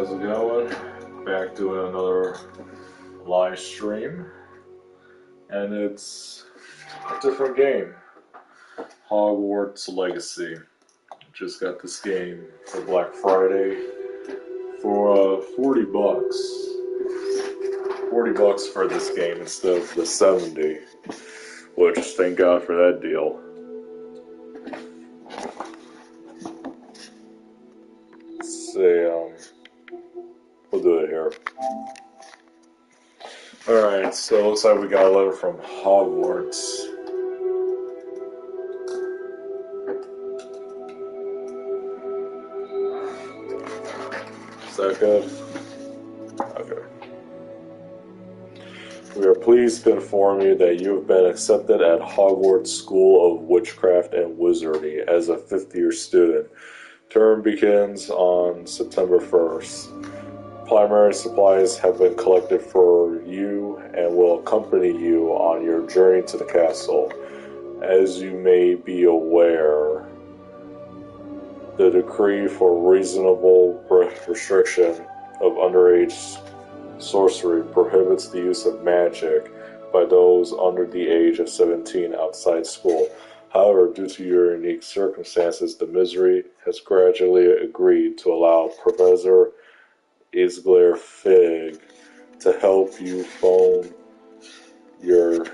how's it going? Back doing another live stream, and it's a different game. Hogwarts Legacy. Just got this game for Black Friday for 40 bucks. 40 bucks for this game instead of the 70, which thank God for that deal. Let's see, we'll do it here. Alright, so it looks like we got a letter from Hogwarts. Is that good? Okay. We are pleased to inform you that you have been accepted at Hogwarts School of Witchcraft and Wizardry as a fifth-year student. Term begins on September 1st. Primary supplies have been collected for you and will accompany you on your journey to the castle. As you may be aware, the decree for reasonable restriction of underage sorcery prohibits the use of magic by those under the age of 17 outside school. However, due to your unique circumstances, the Misery has gradually agreed to allow Professor Isglair Fig to help you phone your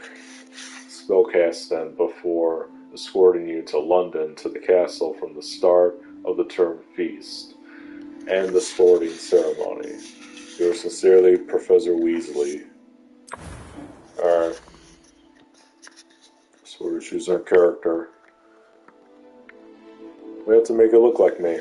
spellcasting before escorting you to London to the castle from the start of the term feast and the sporting ceremony. Yours sincerely, Professor Weasley. Alright. So we choose our character. We have to make it look like me.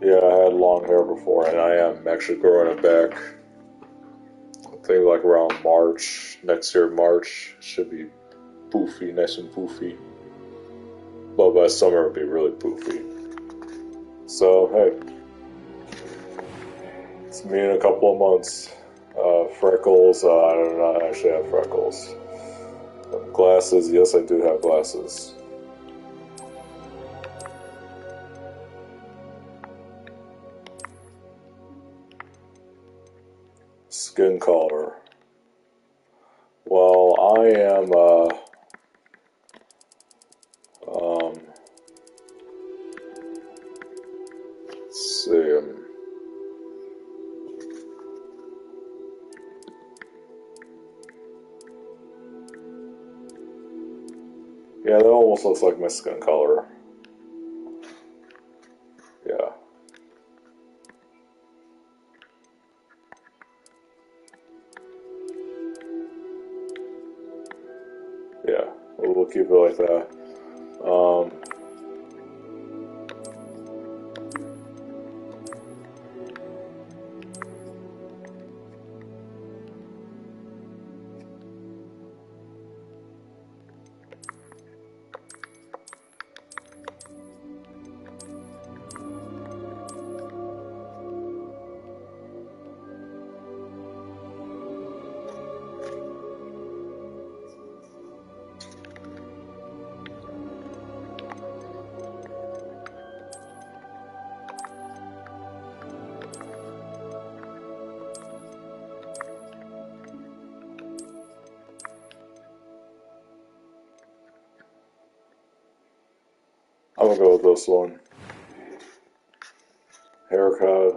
Yeah, I had long hair before, and I am actually growing it back. I think like around March, next year March, should be poofy, nice and poofy. But by summer it'll be really poofy. So, hey. It's me in a couple of months. Freckles, I do not actually have freckles. Glasses, yes I do have glasses. Skin color. Well, I am, let's see, yeah, that almost looks like my skin color. Yeah. Yeah, we'll keep it like that. I'm gonna go with this one. Haircut,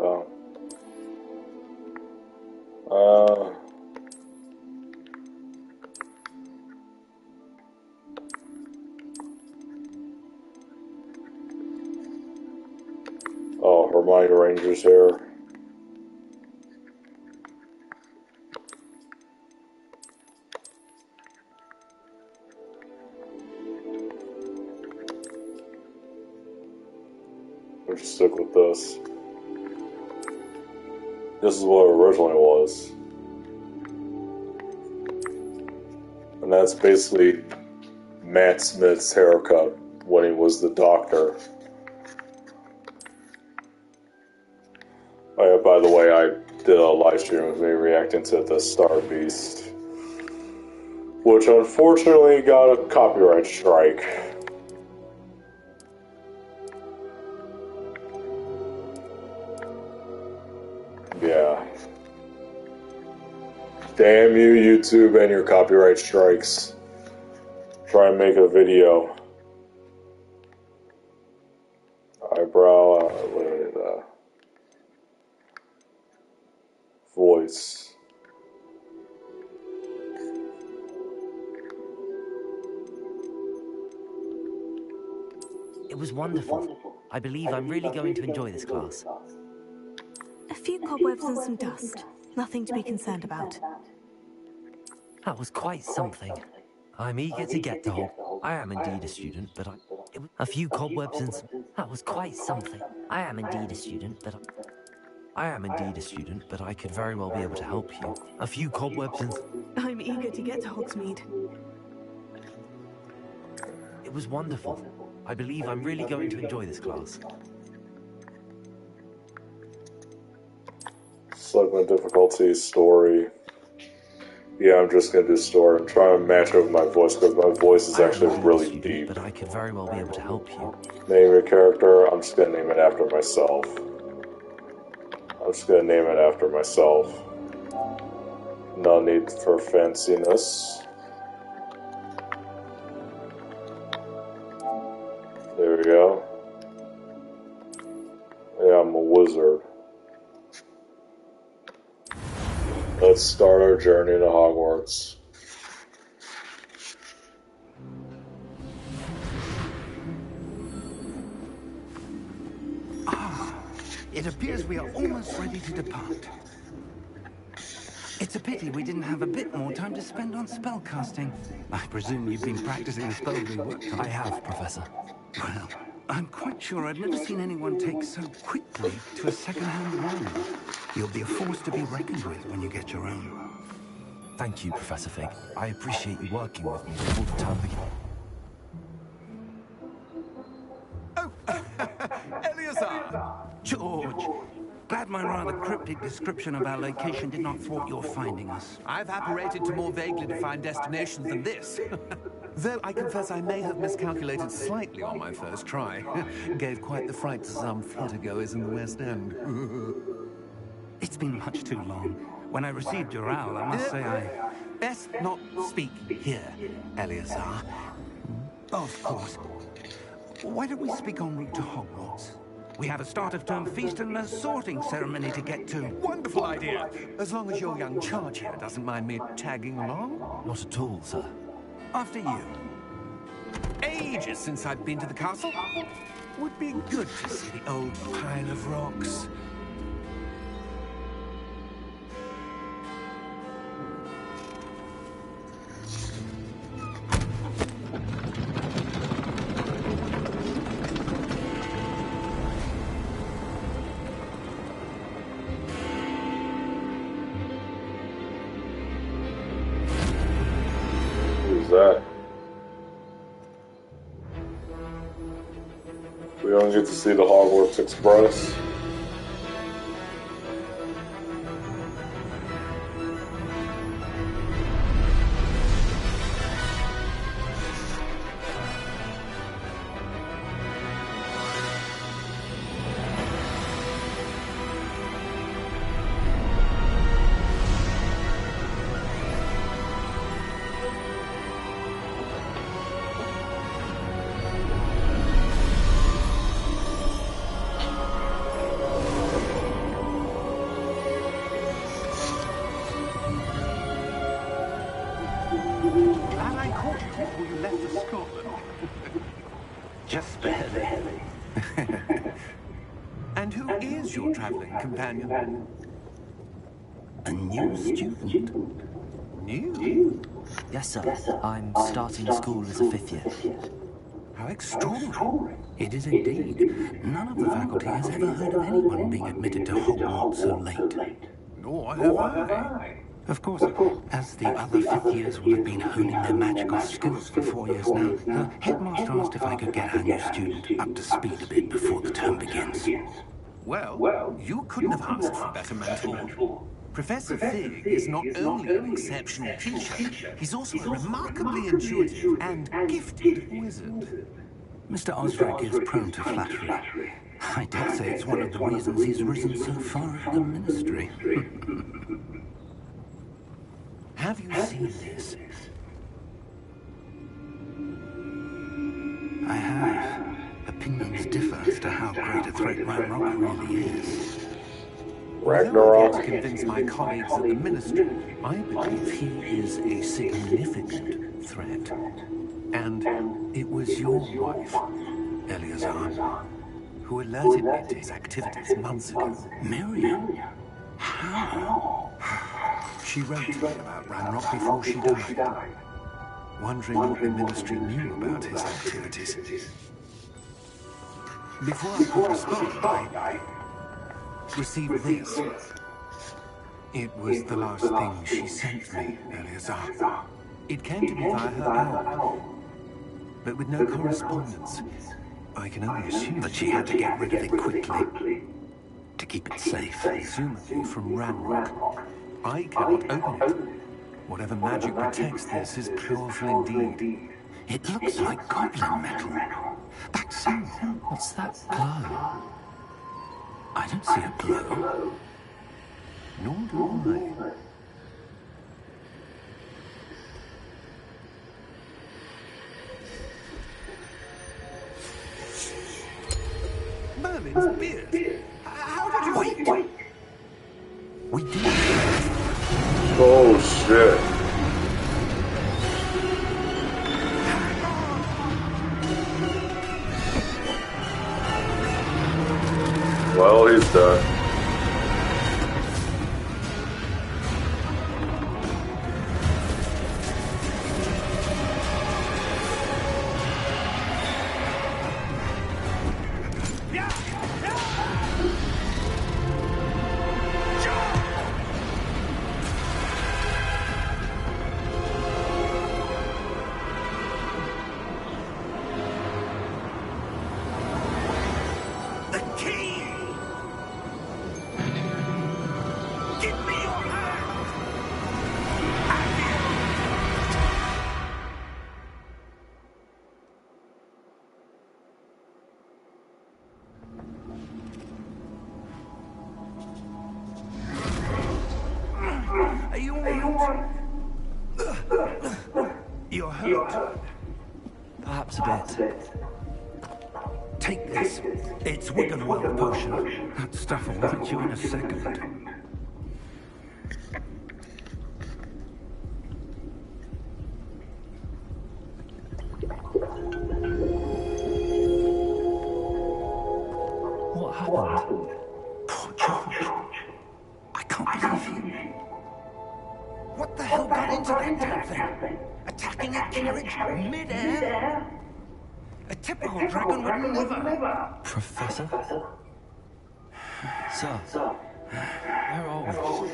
oh, Hermione Ranger's hair. We'll just stick with this. This is what it originally was. And that's basically Matt Smith's haircut when he was the Doctor. Oh yeah, by the way, I did a live stream with me reacting to the Star Beast. which unfortunately got a copyright strike. Yeah. Damn you, YouTube, and your copyright strikes. Try and make a video. Eyebrow, limited, voice. It was wonderful. I believe I'm really going to enjoy this class. A few cobwebs and some dust. Nothing to be concerned about. That was quite something. I'm eager to get to Hogwarts. I am indeed a student, but a few cobwebs and that was quite something. I am indeed a student, but I could very well be able to help you. A few cobwebs and I'm eager to get to Hogsmeade. It was wonderful. I believe I'm really going to enjoy this class. Segment difficulty, story. Yeah, I'm just gonna do story. I'm trying to match up my voice because my voice is actually really deep. But I could very well be able to help you. Name your character. I'm just gonna name it after myself. No need for fanciness. There we go. Yeah, I'm a wizard. Let's start our journey to Hogwarts. It appears we are almost ready to depart. It's a pity we didn't have a bit more time to spend on spellcasting. I presume you've been practicing the spells we worked on. I have, Professor. Well, I'm quite sure I've never seen anyone take so quickly to a second-hand wand. You'll be a force to be reckoned with when you get your own. Thank you, Professor Fig. I appreciate you working with me before the term begins. Oh, Eleazar! George! Glad my rather cryptic description of our location did not thwart your finding us. I've apparated to more vaguely defined destinations than this. Though I confess I may have miscalculated slightly on my first try. Gave quite the fright to some theatre-goers in the West End. It's been much too long. When I received your owl, I must say I... Best not speak here, Eleazar. Of course. Why don't we speak en route to Hogwarts? We have a start-of-term feast and a sorting ceremony to get to. Wonderful idea! As long as your young charge here doesn't mind me tagging along. Not at all, sir. After you. Ages since I've been to the castle. Would be good to see the old pile of rocks. That we don't get to see the Hogwarts Express. Glad I caught you before you left for Scotland. Just barely. And who is your traveling companion? A new student. New? Yes, sir. I'm starting school as a 5th year. How extraordinary. It is indeed. None of the faculty has ever heard of anyone being admitted to Hogwarts so late. Nor have I. Of course, as the other 5th years will have been honing their magical skills for 4 years now, the headmaster asked if I could get our new student up to speed a bit before the term begins. Well, you couldn't have asked for better mentor. Professor Fig is not only an exceptional teacher, he's also a remarkably intuitive and gifted wizard. Mr. Osric is prone to flattery. I dare say it's one of the reasons he's risen so far in the ministry. Have you seen this? I have. Opinions differ as to how great a threat Ranrock really is. Although I Ragnarok. can't convince my colleagues at the ministry, I believe he is a significant threat. And it was your wife, Eleazar, who alerted me to his activities months ago. Miriam? How? She wrote to me about Ranrock before she died, wondering what the ministry knew about his activities. Before I could respond, I received this. It was the last thing she sent me, Eleazar. It came to me via her owl, but with no correspondence. I can only assume But she had to get rid of it quickly to keep it safe. presumably from Ranrock. I cannot open it. Whatever magic protects this is powerful indeed. It looks like goblin metal. That's so. What's that glow? I don't see a glow. Nor do I. Merlin's beard. How did you... Wait! We did. Oh shit. Well, he's done. You're hurt. Perhaps a bit. Take this. It's Wiggenweld potion. That stuff will right you in a second. What happened? Poor George. I can't believe you. What the hell got into that damn thing? Attacking a carriage mid-air? A typical dragon would never. Professor? Sir, where are we?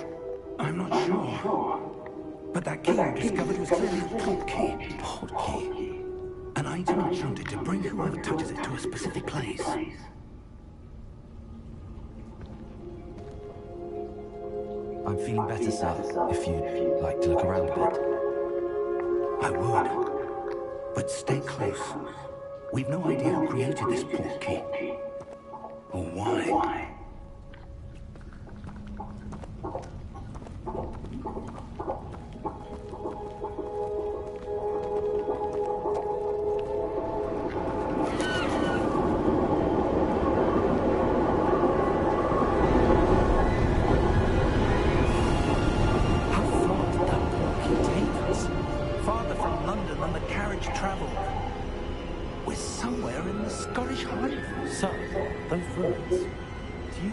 I'm not sure. But that key you discovered was clearly a port key. Port key. An item enchanted to bring whoever touches it to a specific place. I'm feeling better, sir, if you'd like to look around a bit. I would. But stay close. We've no idea who created this port key. Or why.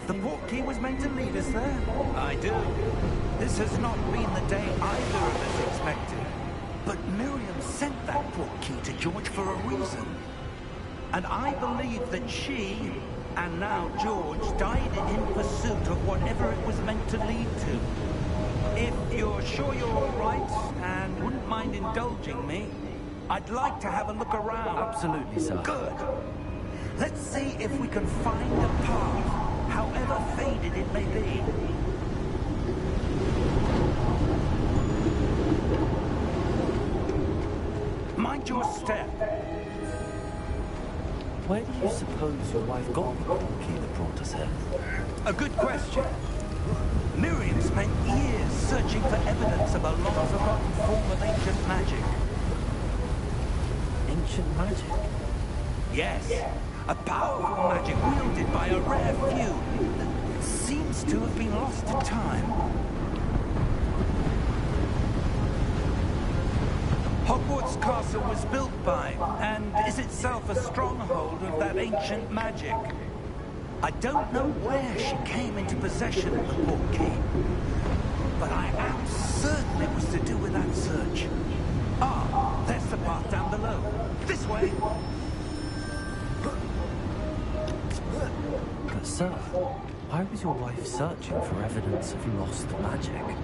The port key was meant to lead us there. I do. This has not been the day either of us expected. But Miriam sent that port key to George for a reason. And I believe that she, and now George, died in pursuit of whatever it was meant to lead to. If you're sure you're all right, and wouldn't mind indulging me, I'd like to have a look around. Absolutely, sir. Good. Let's see if we can find a path, however faded it may be. Watch your step. Where do you suppose your wife got the portkey that brought us here? A good question. Miriam spent years searching for evidence of a long-forgotten form of ancient magic. Ancient magic? Yes, a powerful magic wielded by a rare few that seems to have been lost to time. Hogwarts Castle was built by, and is itself a stronghold of that ancient magic. I don't know where she came into possession of the portkey, but I am certain it was to do with that search. Ah, there's the path down below. This way. But sir, why was your wife searching for evidence of lost magic?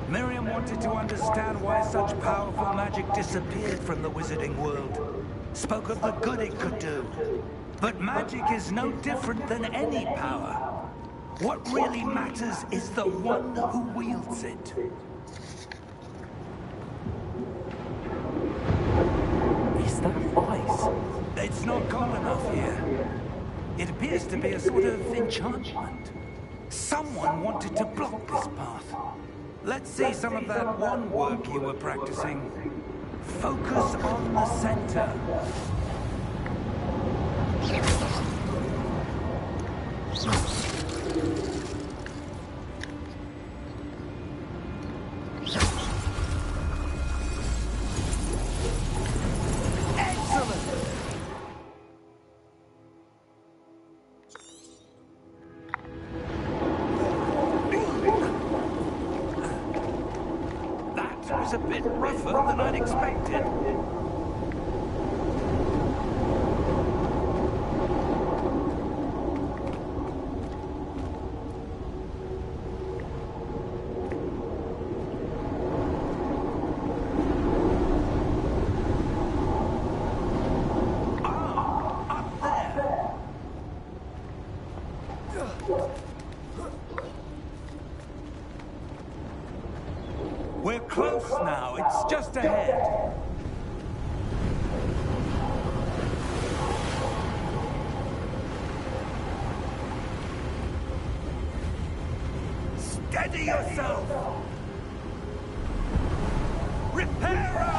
Miriam wanted to understand why such powerful magic disappeared from the wizarding world. Spoke of the good it could do. But magic is no different than any power. What really matters is the one who wields it. Is that ice? It's not cold enough here. It appears to be a sort of enchantment. Someone wanted to block this path. Let's see some of that wand work you were practicing. Focus on the center. That was a bit rougher than I'd expected. We're close now. It's just ahead. Steady yourself! Reparo!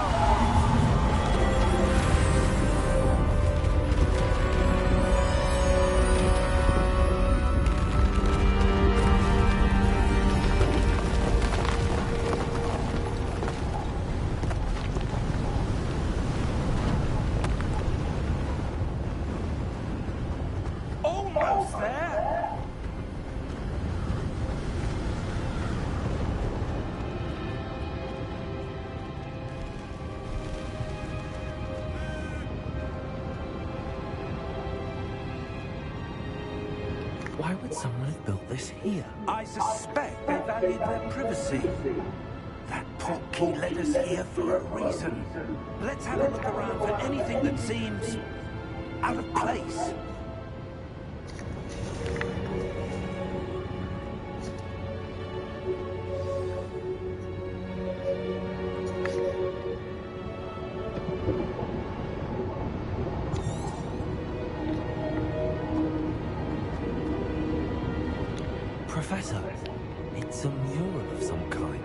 Almost there! Why would someone have built this here? I suspect they valued their privacy. That portkey led us here for a reason. Let's have a look around for anything that seems out of place. Professor, it's a mural of some kind.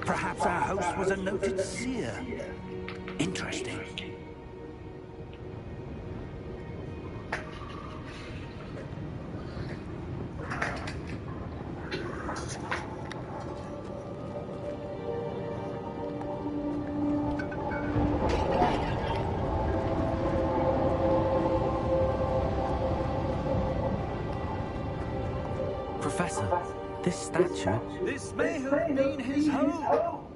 Perhaps our host was a noted seer. Interesting. Professor, this statue... This may have been his home.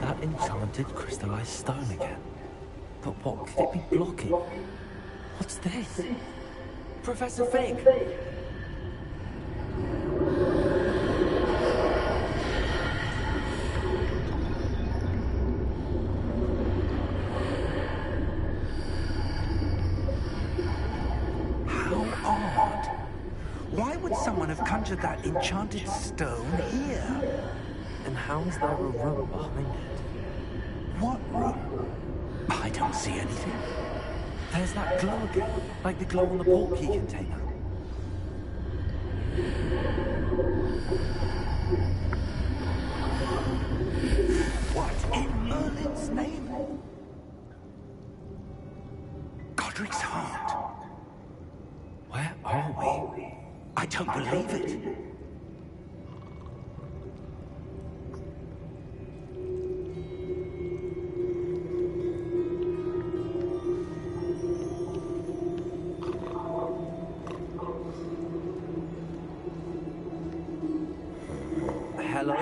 That enchanted crystallized stone again. But what could it be blocking? What's this? Professor Fig! would someone have conjured that enchanted stone here? And how is there a room behind it? What room? I don't see anything. There's that glow again, like the glow on the portkey container. What in Merlin's name? Godric's heart. Where are we? I don't believe it. Hello?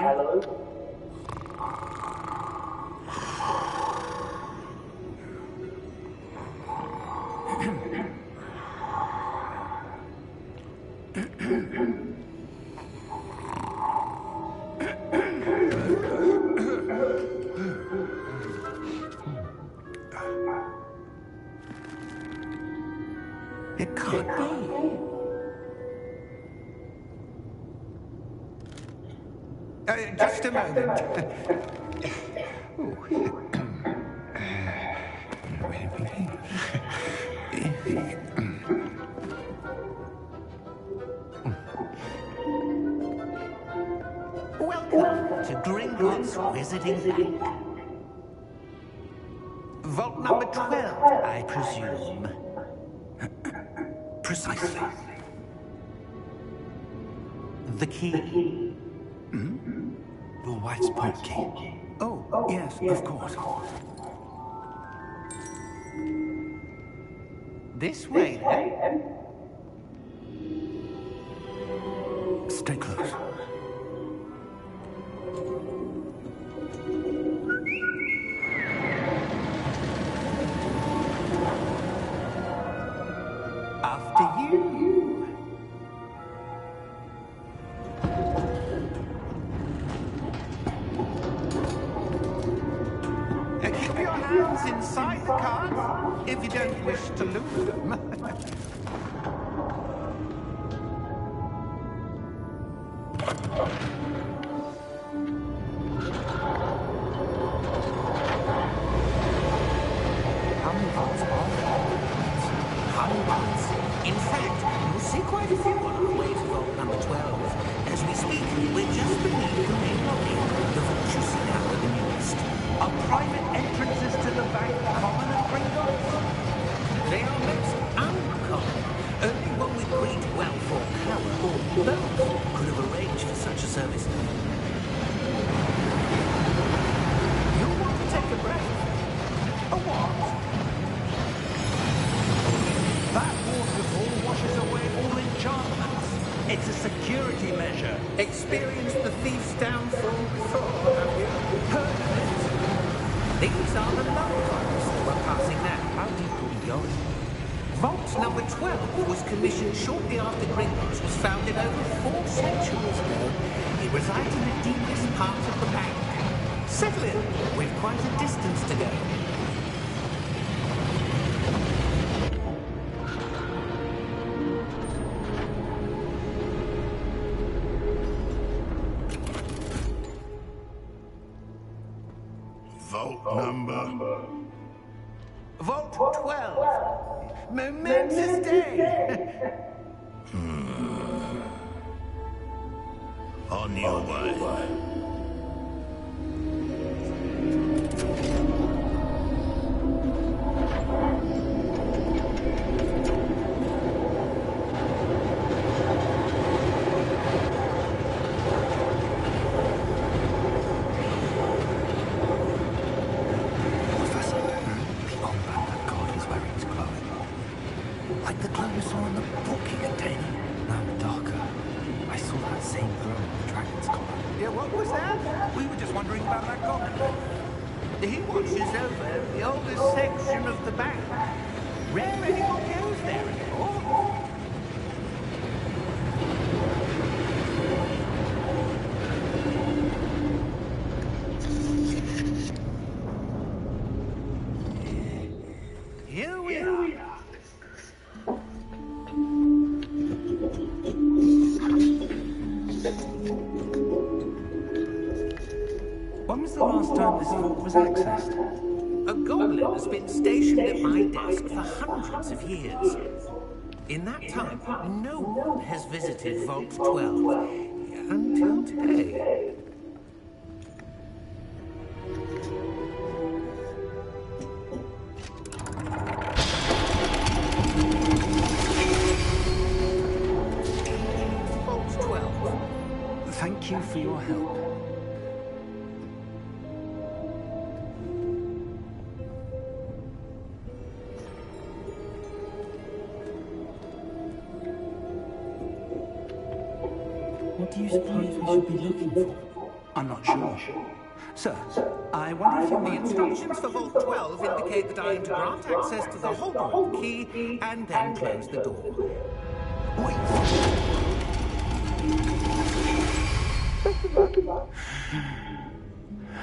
It can't be. Just a moment. Welcome to Gringotts Wizarding Bank. Vault number 12, I presume. Precisely. The key. Your wife's portkey. Oh, yes, of course. This way, then. Stay close. After you. Keep your hands inside the cart if you don't wish to lose them. How many vaults are there? Hundreds. In fact, you'll see quite a few on our way to vault number 12. As we speak, we're just beneath the main lobby. The vault you see now are the newest. Are private entrances to the bank common at Gringotts? They are most uncommon. Only one with great wealth or power or both could have arranged for such a service. You'll want to take a breath. A what? That waterfall washes away all enchantments. It's a security measure. Experienced the thief's downfall before, have you? Heard of it? These are the love pipes that we're passing now. How deep are we going? Vault number 12 was commissioned shortly after Gringotts was founded over 4 centuries ago. It resides in the deepest part of the bank. Settle in. We've quite a distance to go. Vault number. Vault 12. Momentous day. On your way. Professor, the armband that God is wearing is glowing. Like the glow we saw in the portkey container. Now darker. I saw that same glow on the dragon's collar. Yeah, what was that? We were just wondering about that goblin. He watches over the oldest section of the bank. Rare anyone goes there anymore. Here we are. was the last time this vault was accessed? A goblin has been stationed at my desk for hundreds of years. In that time, no one has visited Vault 12 until today. Vault 12. Thank you for your help. What do you suppose we should be looking for? I'm not sure. Sir, I wonder if you The might... instructions for Vault 12 indicate that I am to grant access to the Hogwarts key and then close the door. Wait!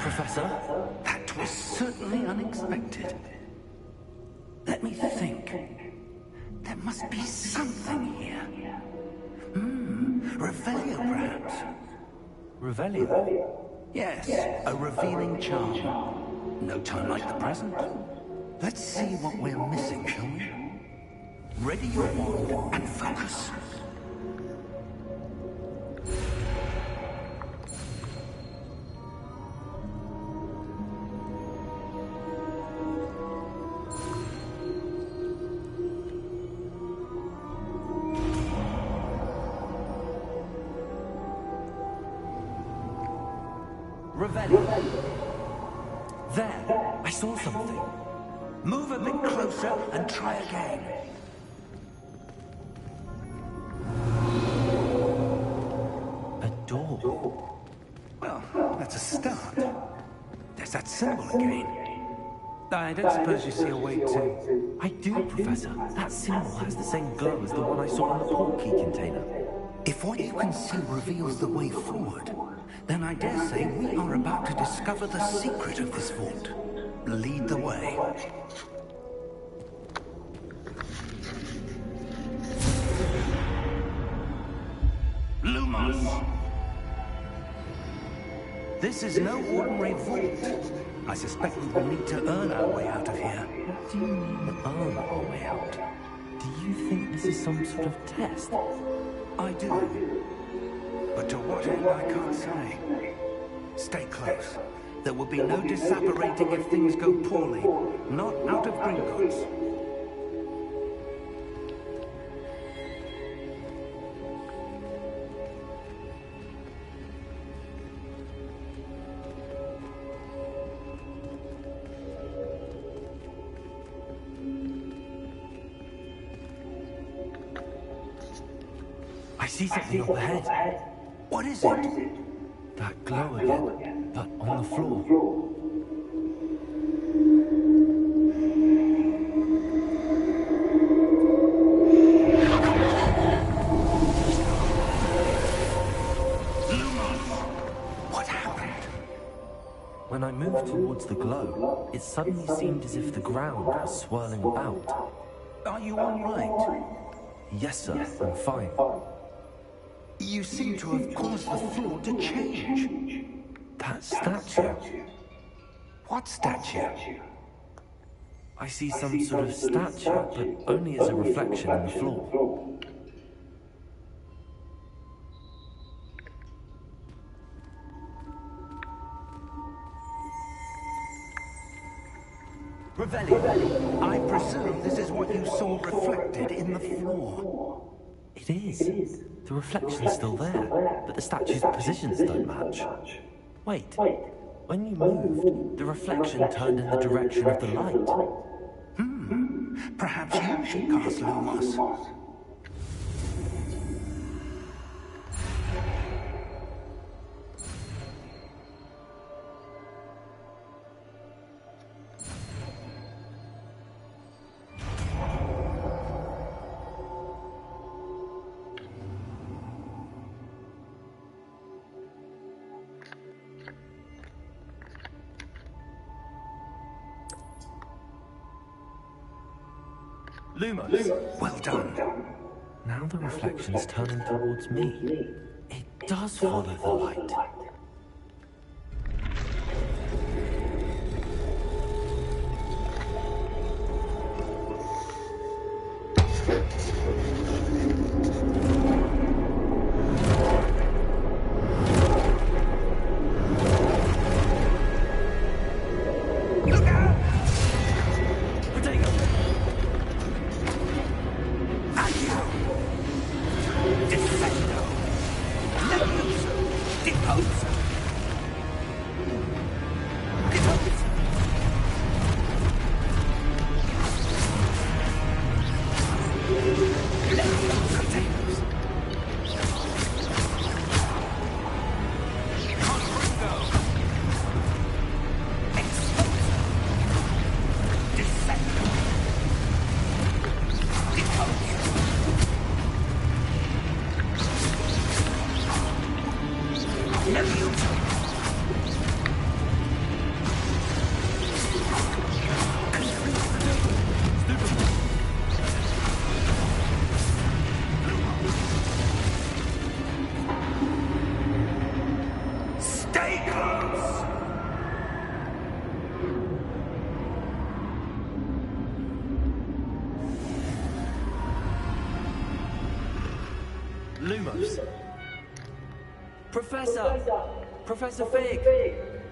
Professor? That was certainly unexpected. Let me think. There must be something here. Revelio, perhaps. Revelio? Yes, a revealing charm. No time like the present. Let's see what we're missing, shall we? Ready your wand and focus. Revelio. There, I saw something. Move a bit closer and try again. A door. Well, that's a start. There's that symbol again. I don't suppose you see a way to... I do, Professor. That symbol has the same glow as the one I saw in the portkey container. If what you can see reveals the way forward, then I dare say we are about to discover the secret of this vault. Lead the way. Lumos! This is no ordinary vault. I suspect we will need to earn our way out of here. What do you mean, earn our way out? Do you think this is some sort of test? I do. But to what end, I can't say. Stay close. There will be no disapparating if things go poorly. Not out of Gringotts. I see something up ahead. What is it? That glow again, but on the floor. What happened? When I moved towards the glow, it suddenly seemed as if the ground was swirling about. Are you all right? Yes, sir, I'm fine. You seem to have caused the floor to change. That statue. What statue? I see some sort of statue, but only as a reflection in the floor. Revelio, I presume this is what you saw reflected in the floor. It is. The reflection's still there, but the statue's positions don't match. Wait, when you moved, the reflection turned in the direction of the light. Perhaps you should cast Lumos. Lumos. Well done. Now the reflection's turning towards me. It does follow the light. Descendo. Levioso. Deposo. Deposo. Levioso. Potatoes. Confringo. Exposo. Descendo. Deposo. Levioso. Stay close! Lumos. Professor! Professor Fig!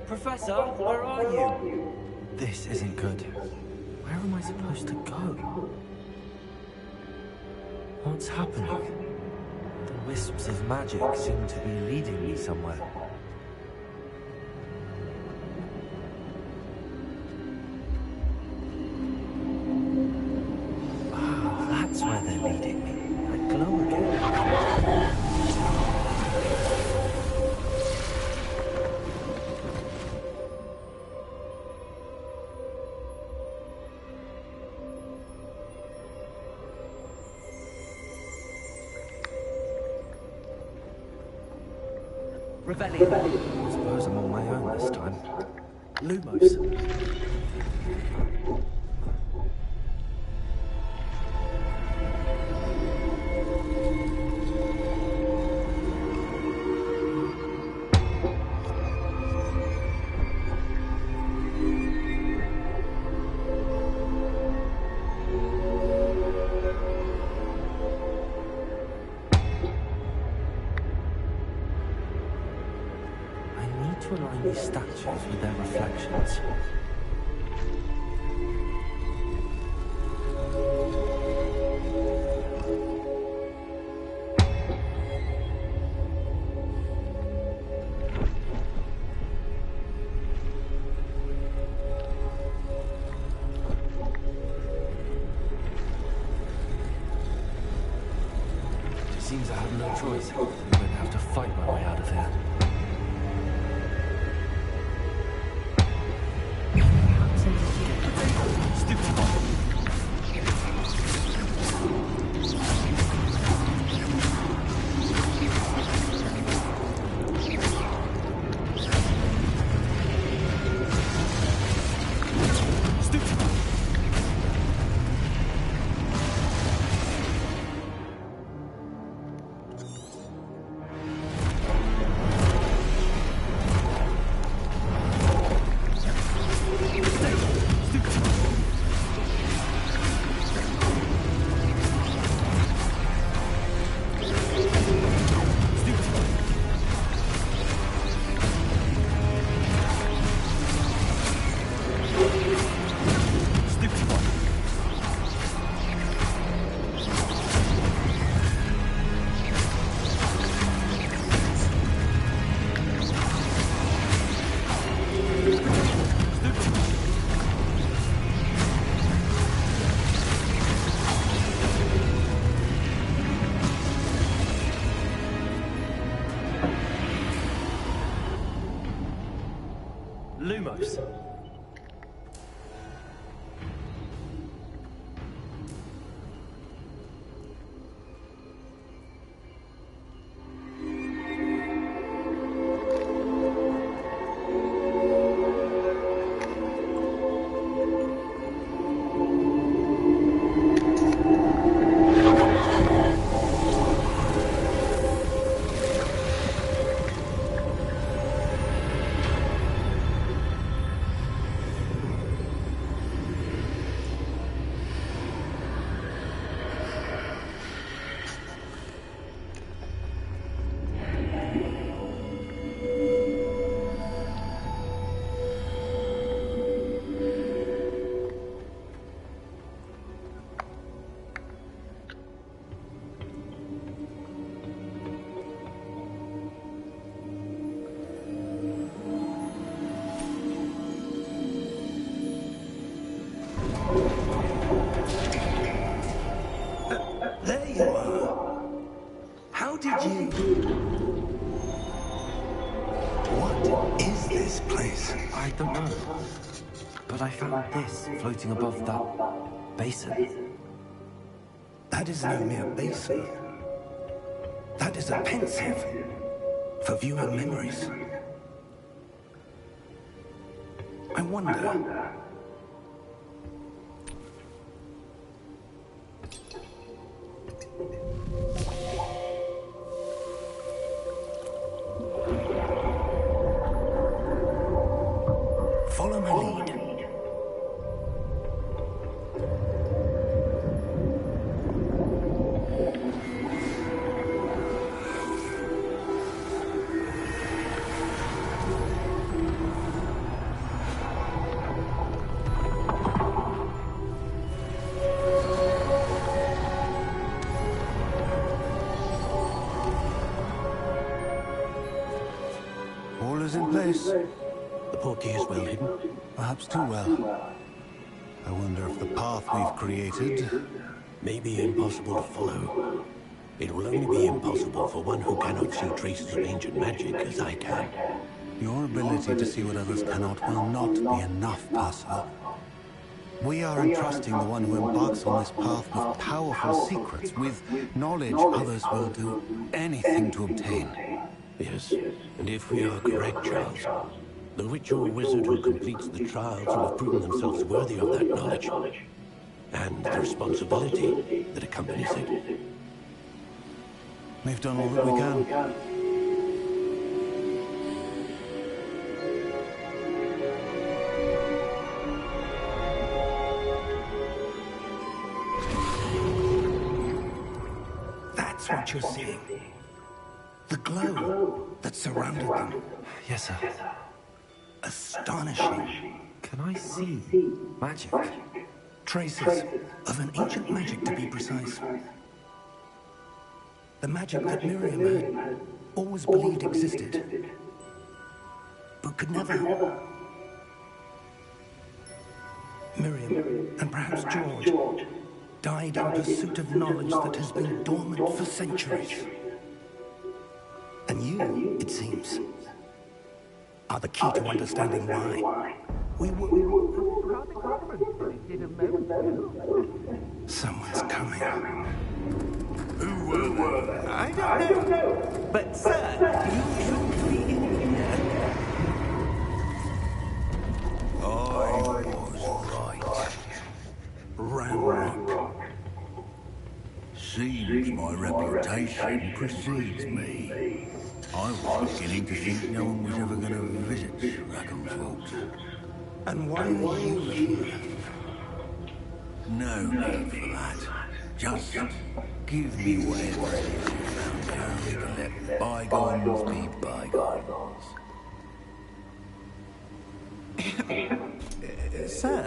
Professor, where are you? This isn't good. Where am I supposed to go? What's happening? The wisps of magic seem to be leading me somewhere. Ah, that's where they're leading me. I glow again. Revelio. I suppose I'm on my own this time. Lumos. I need to align these statues with their reflections. Seems I have no choice. I'm going to have to fight my way out of here. Lumos. did you... What is this place? I don't know. But I found this floating above that basin. That is no mere basin. That is a pensive for viewing memories. I wonder... Follow my lead. All is in place. The portkey is well hidden. Perhaps too well. I wonder if the path we've created... May be impossible to follow. It will only be impossible for one who cannot see traces of ancient magic as I can. Your ability to see what others cannot will not be enough, Purser. We are entrusting the one who embarks on this path with powerful secrets, with knowledge others will do anything to obtain. Yes, and if we are correct, Charles, the witch or wizard who completes the trials will have proven themselves worthy of that knowledge, and the responsibility that accompanies it. We've done all that we can. That's what you're seeing. The glow that surrounded them. Yes, sir. Astonishing. Can I see magic? Traces of an ancient magic, to be precise. The magic that Miriam had always believed existed, but could never. Miriam, and perhaps George, died in pursuit of knowledge that has been dormant for centuries. And you, it seems, are the key to understanding why. Someone's coming. Who were they? I don't know. But, sir, you shouldn't be in here. I was right. Ramrock. Seems my reputation precedes me. I was beginning to think no one was ever going to visit Rackham's Vault. And why are you here? No need for that. Just give me whatever it is you found here and we can let bygones be bygones. Sir,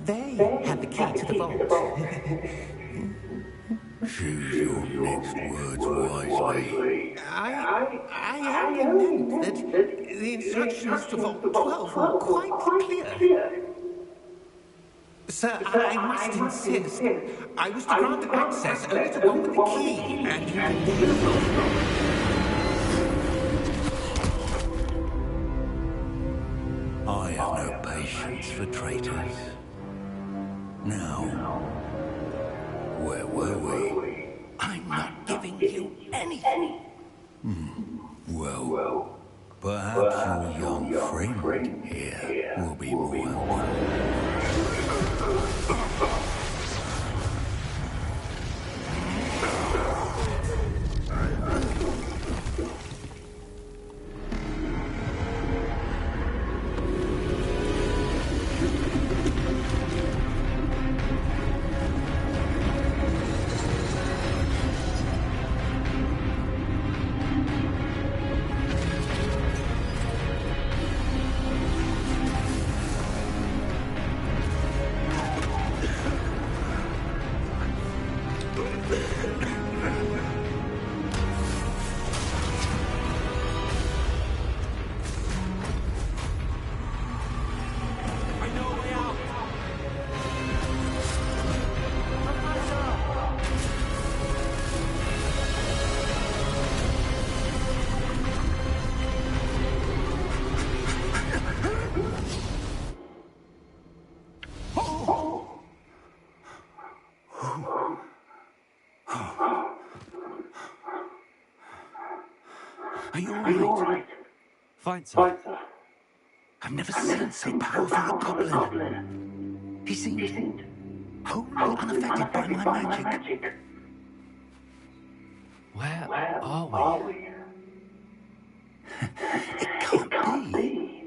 they had the key to the vault. Choose your next words wisely. I only meant that the instructions to Vault 12 were quite clear. Sir, I must insist. I was to grant access only to one with the key, and you can do the vault. I have no patience for traitors. Now, where were we? I'm not giving you anything. Well, perhaps your young friend here will be more welcome. Are you all right? Fine, sir. I've never seen so powerful a goblin. He seemed wholly unaffected by my magic. Where are we? It can't be.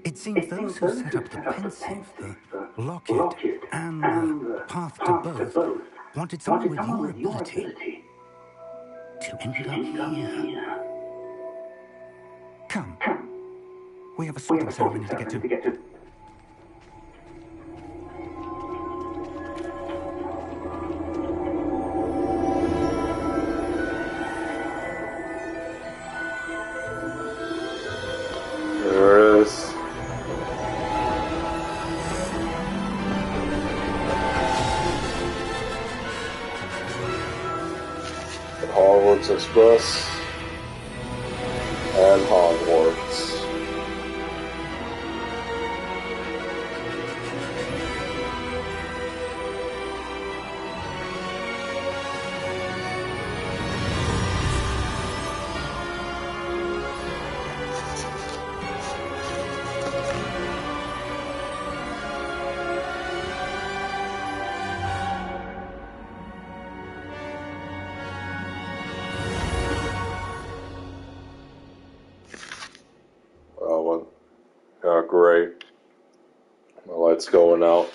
It seems those who set up the pensive, the locket, and the path to both wanted someone with your ability to end up here. Come. We have a sorting ceremony to get to. There it is. The Hogwarts Express and Hogwarts. Great. My light's going out.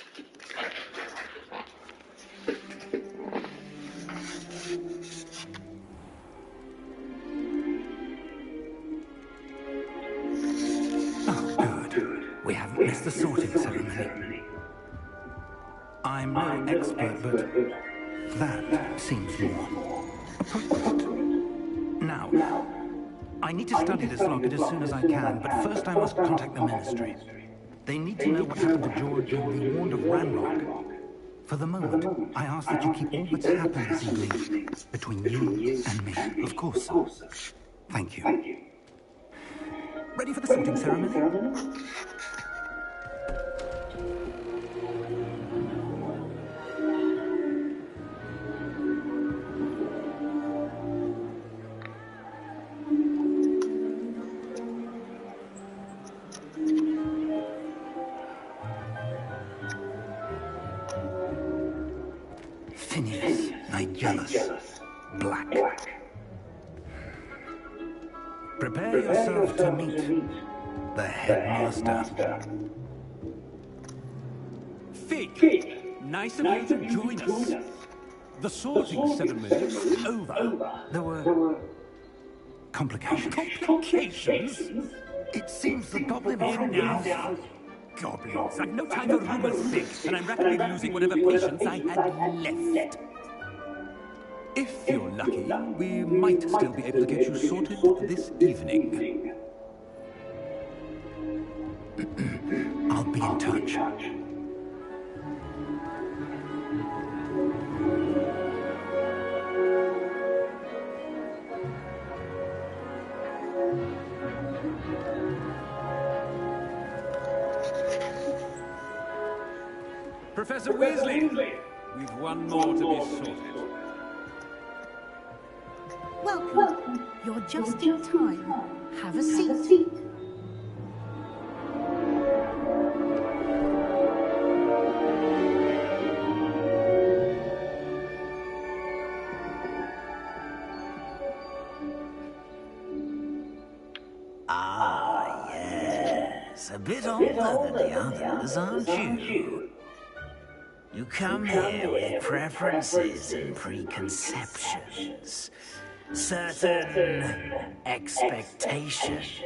Oh, good. We haven't missed the sorting ceremony. I'm no expert, but that seems more appropriate. Now, I need to study this locket as soon as I can, but first I must contact the Ministry. They need to know what happened to George and be warned of Ranrock. For the moment, I ask that you keep all that's happened this evening between you and me. Of course, sir. Thank you. Ready for the sorting ceremony? Phineas, Nigellus, Black. Prepare yourself to meet the headmaster. Fig, nice of you to join us. The sorting ceremony is over. There were complications. Complications? It seems the goblin from now. Goblins. I've no time for rumors, Fig, and I'm rapidly losing whatever patience I had left. If you're lucky, we might still be able to get you sorted this evening. I'll be in touch. Professor Weasley, we've one more to be sorted. Welcome. You're just in time. Have a seat. Ah, yes. A bit older than the others, aren't you? You come here with preferences and preconceptions. Certain expectations.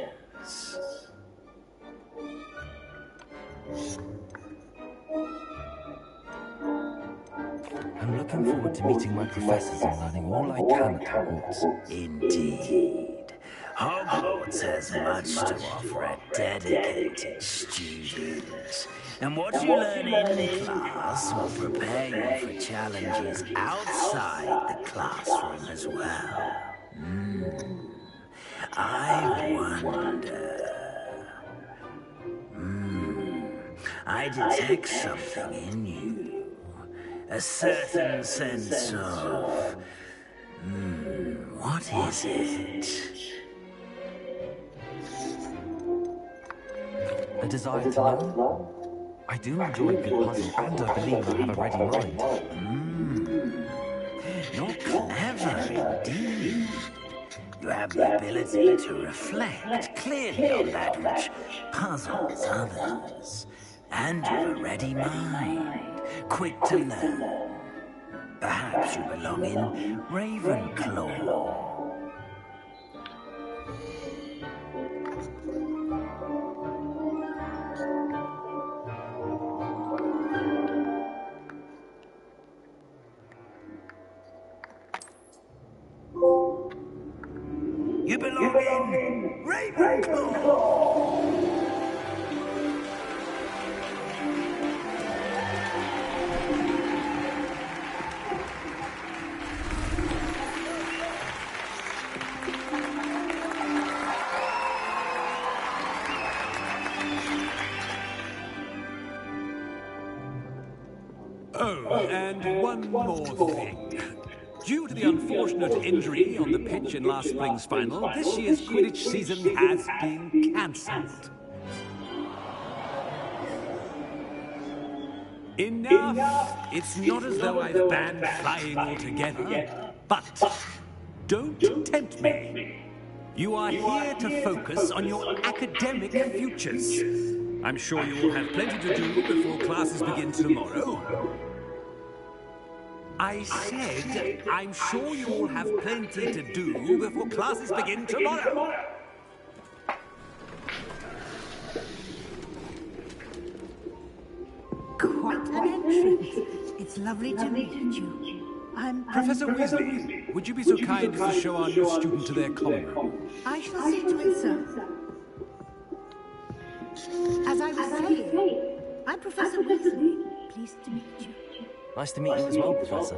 I'm looking forward to meeting my professors and learning all I can at Hogwarts. Indeed. Hogwarts has much to offer a dedicated student. And what you learn in class will prepare you for challenges outside the classroom as well. I wonder... I detect something in you. A certain sense of... what is it? desire to learn? I do enjoy a good puzzle, and I believe I have a ready mind. You're clever indeed. You have the ability to reflect clearly on that which puzzles others. And you've a ready mind, quick to learn. Perhaps you belong in Ravenclaw. You belong in Ravenclaw! Oh, and one more thing. Due to the unfortunate injury on the pitch in last spring's final, this year's Quidditch season has been cancelled. Enough! It's not as though I've banned flying altogether, but don't tempt me. You are here to focus on your academic futures. I'm sure you will have plenty to do before classes begin tomorrow. I said, I'm sure you will have plenty to do before classes begin tomorrow. Quite an entrance. It's lovely to meet you. I'm Professor Weasley, would you be so kind as to show our new student to their common room? I shall see to it, sir. As I was saying, I'm Professor Weasley. Pleased to meet you. Nice to meet you as well, Professor.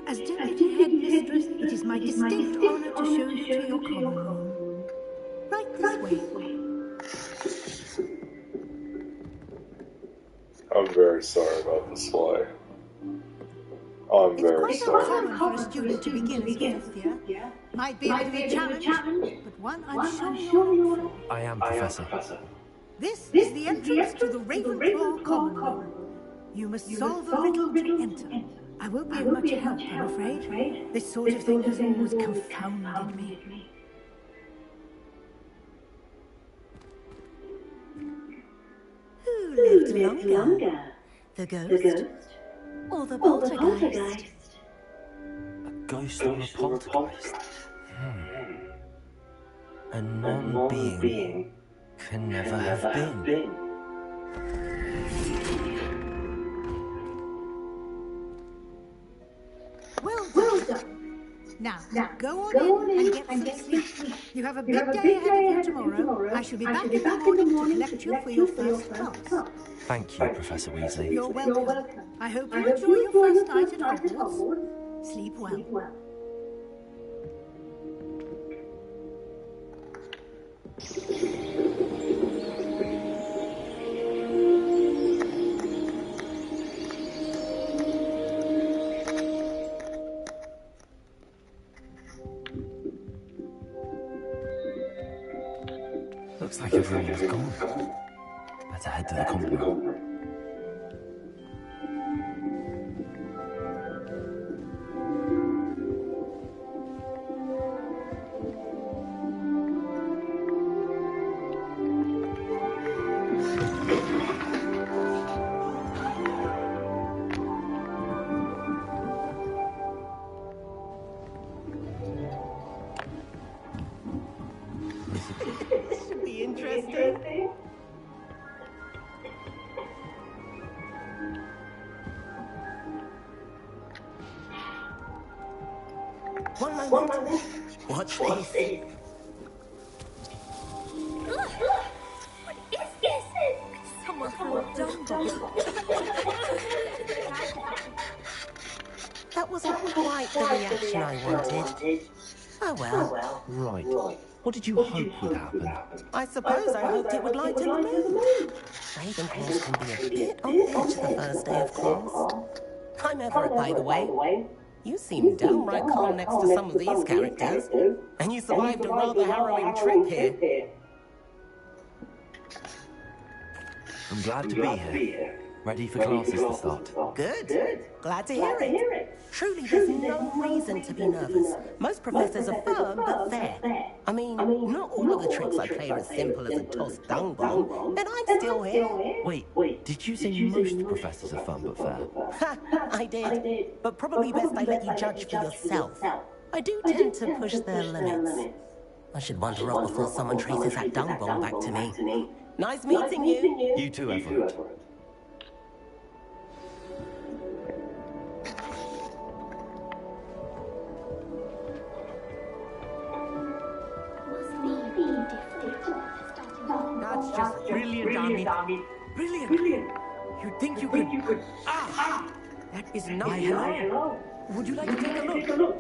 As Deputy Headmistress, it is my distinct honour to show you to your common room. Right this way. I'm very sorry about this fly. I'm very It's sorry. quite uncommon for a student to begin as first year. Might be a bit of a challenge, but one I'm sure you're up for. I am, Professor. This is the entrance to the Ravenclaw common room. You must solve a riddle to enter. I won't be of much help, I'm afraid. This sort of thing has always confounded me. Who lived longer? The ghost? Or the poltergeist? A ghost or a poltergeist? A non-being can never have been. Well done. Now, go on in and get some sleep. You have a big day ahead of you tomorrow. I shall be back in the morning to collect you for your first class. Thank you, Professor Weasley. You're welcome. I hope you enjoy your first night at Hogwarts. Sleep well. Looks like everyone's gone. Better head to the common room. This should be interesting. One moment. Watch this. What is this? Someone threw a dumbbell. That wasn't quite the reaction I wanted. Oh well. Right. What did you hope would happen? I suppose I hoped it would lighten the mood. Ravenclaws can be a bit on the edge the first day of class. I'm Everett, by the way. You seem downright calm next to some of these characters. And you survived a rather harrowing trip here. I'm glad to be here. Ready for classes to start. Good. Glad to hear it. Truly, there's no reason to be nervous. Most professors are firm but fair. I mean, not all of the tricks I play are as simple as a tossed dung bomb, and I'm still here. Wait, did you say most professors are fun but fair? Ha, I did. But probably best I let you judge for yourself. I do tend to push their limits. I should wander off before someone traces that dung bomb back to me. Nice meeting you. You too, Everett. That's just brilliant, Army. Brilliant. You'd think you could... Ah! That is not... Hello? Would you like to take a look?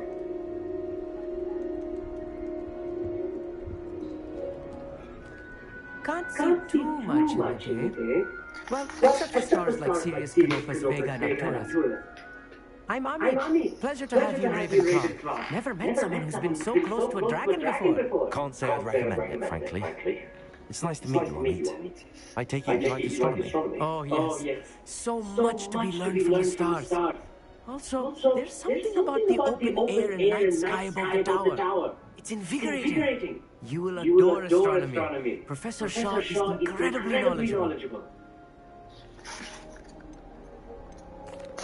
Can't see too much in it. Well, except for stars like Sirius, Canopus, Vega, and Arcturus. I'm Army. Pleasure to have you, Ravenclaw. Never met someone who's been so close to a dragon before. Can't say I'd recommend it, frankly. It's nice to meet you, Amit. I take it you like astronomy. Oh, yes. So much to be learned from the stars. Also, there's something about the open air and night sky above the tower. It's invigorating. You will adore astronomy. Professor Shaw is incredibly knowledgeable.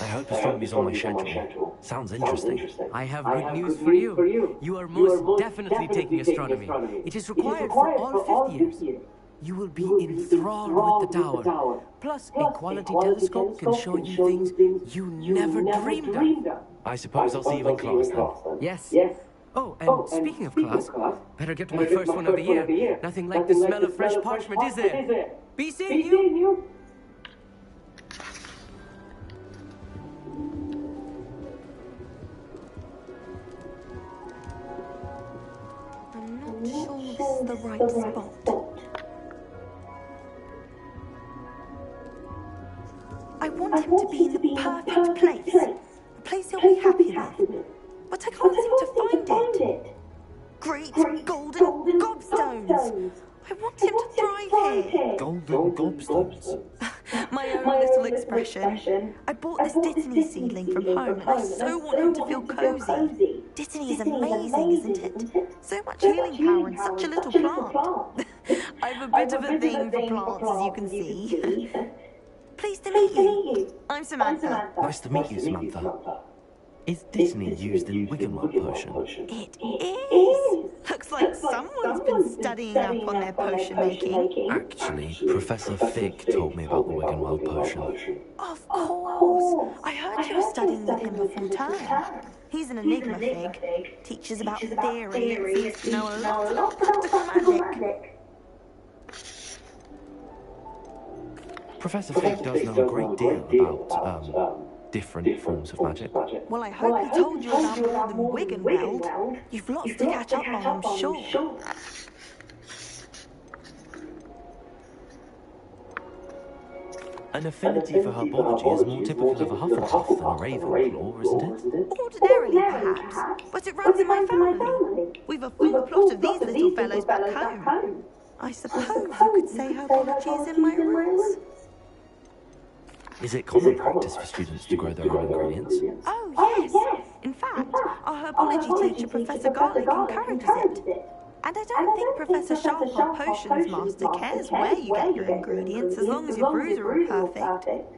I hope astronomy's on my schedule. Sounds interesting. I have good news for you. You are most definitely taking astronomy. It is required for all 5th years. You will be enthralled with the tower. Plus, a quality telescope can show you things you never dreamed of. I suppose I'll see you in class then. Yes. Oh, and speaking of class, better get to my first one of the year. Nothing like the smell of fresh parchment, is there? Be seeing you. I'm not sure this is the right spot. I want him to be in the perfect place. A place he'll be happy with. But I can't seem to find it. Great golden gobstones! I want him to thrive here. Golden gobstones? My own little expression. I bought this Dittany seedling from home and I so want him to feel cozy. Dittany is amazing, isn't it? So much healing power in such a little plant. I've a bit of a thing for plants, as you can see. Pleased to meet you. I'm Samantha. Nice to meet you, Samantha. Is Dittany used in Wiggenweld potion? It is. Looks like someone's been studying up on their potion making. Actually, Professor Fig told me about the Wiggenweld potion. Of course. I heard you were studying with him before term. He's an enigma, Fig. Teaches about theory and seems to know a lot about practical magic. Professor Fig does know a great deal about, different forms of magic. Well, I hope he told you about more than Wiggenweld. You've lots to catch up on, I'm sure. An affinity for herbology is more typical of a Hufflepuff than a Ravenclaw, isn't it? Ordinarily, perhaps, but it runs in my family. We've a full plot of these little fellows back home. I suppose you could say herbology is in my roots. Is it common practice for students to grow their own ingredients? Oh, yes. In fact, our herbology teacher, Professor Garlick, encourages it. And I don't think Professor Sharp, our potions master, cares where you get your ingredients, as long as your brews are all perfect.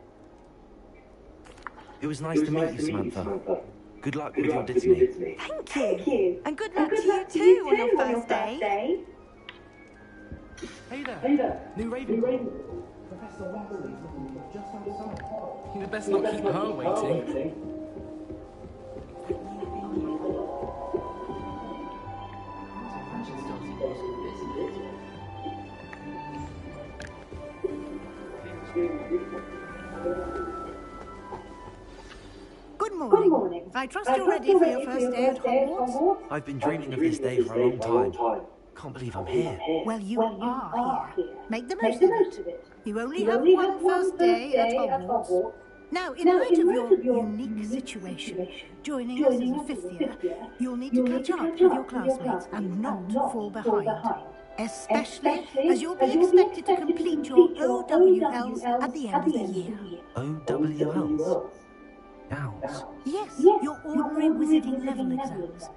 It was nice to meet you, Samantha. Good luck with your Dittany. Thank you. And good luck to you too on your first day. Hey there. New Raven. Professor Weasley's looking just outside. You'd best not keep her waiting. Good morning. I trust you're ready for your first day at Hogwarts. I've been dreaming of this day for a long time. Can't believe I'm here. Well, you are here. Make the most of it. You only have one first day at Hogwarts. Now, in light of your unique situation, joining us as a 5th year, you'll need to catch up with your classmates and not fall behind. Especially as you'll be expected to complete your OWLs at the end of the year. OWLs? Owls? Yes, your ordinary wizarding level exams.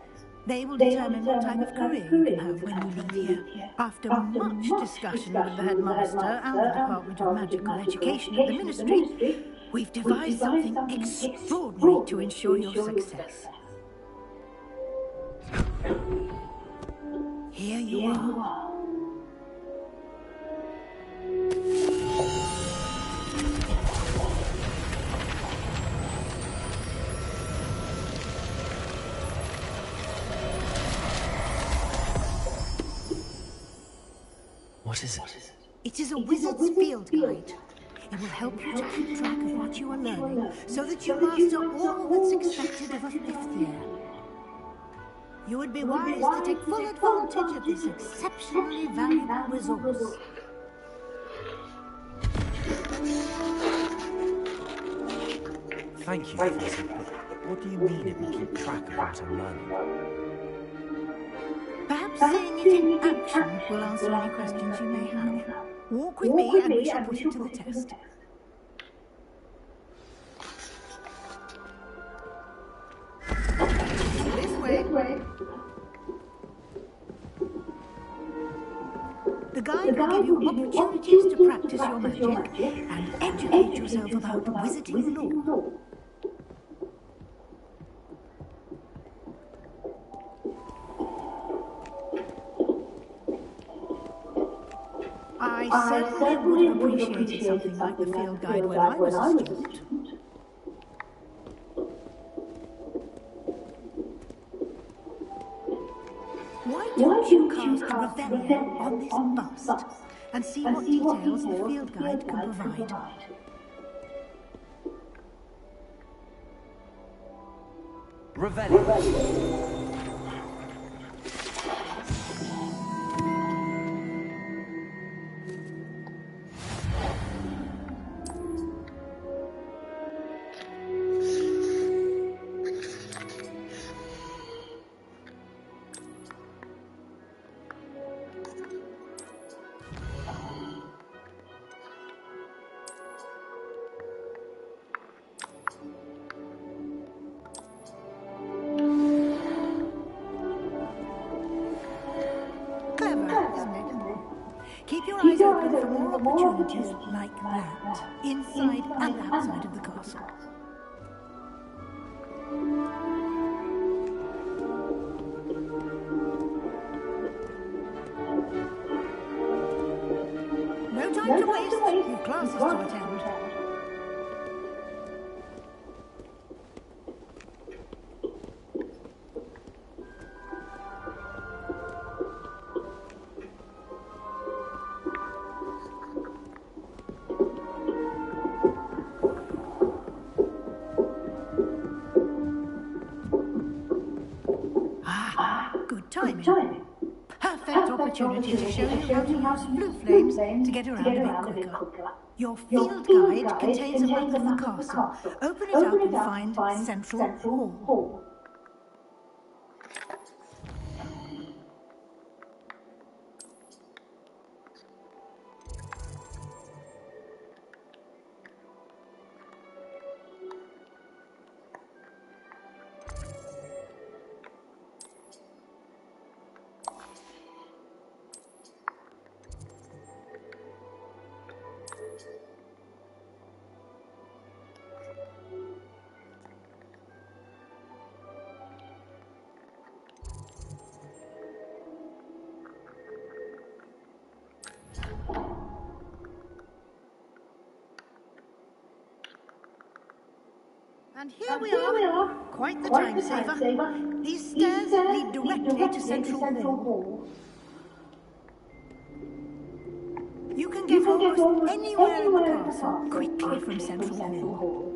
They will determine what type of career you can have when you leave here. After much discussion with the headmaster and the Department of Magical Education at the Ministry, we've devised something extraordinary to ensure your success. Here you are. What is it? It is a wizard's field guide. It will help you to keep track of what you are learning so that you master all that's expected of a fifth year. You would be wise to take full advantage of this exceptionally valuable resource. Thank you, Professor. What do you mean it will keep track of what I'm learning? Perhaps seeing it in action will answer any questions you may have. Walk with me and we shall put it to the test. This way. The guide will give you opportunities to practice your magic and educate yourself about wizarding lore. I certainly would have appreciated something like the field guide when I was a student. Why don't you cast Revelio on this bust and see what details the field guide can provide? Revelio. Keep your eyes open for more opportunities like that, inside and outside of the castle. No time to waste. You've classes to attend. Good timing. Perfect opportunity to show you how to use blue flames to get around a bit quicker. Your field guide contains a map of the castle. Open it up and find Central Hall. And here we are, quite the time saver. These stairs lead directly to Central Hall. You can get almost anywhere in the castle quickly from Central Hall.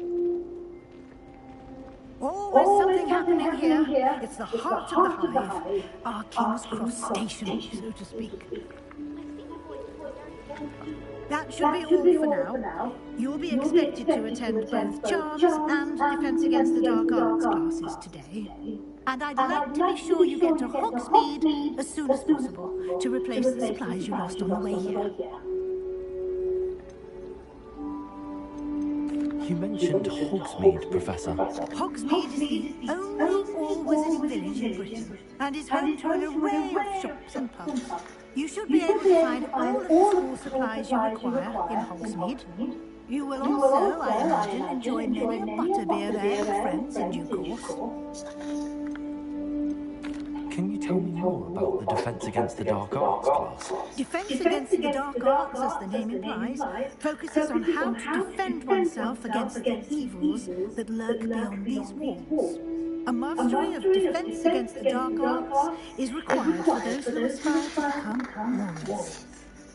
Always something happening here. It's the heart of the hive, our King's Cross station, so to speak. That should be all for now. You'll be expected to attend both Charms and Defense Against the Dark Arts classes today. And I'd like to be sure you get to Hogsmeade as soon as possible to replace the supplies you lost on the way here. You mentioned Hogsmeade, Professor. Hogsmeade is the only all-wizarding village in Britain and is home to an array of shops and pubs. You should be able to find all of the school supplies you require in Hogsmeade. You will also, I imagine, enjoy many a butterbeer there with friends in due course. Can you tell me more about the Defense Against the Dark Arts class? Defense Against the Dark Arts, as the name implies, focuses on how to defend oneself against the evils that lurk beyond these walls. A mastery of Defense Against the Dark Arts is required for those who aspire to become warriors.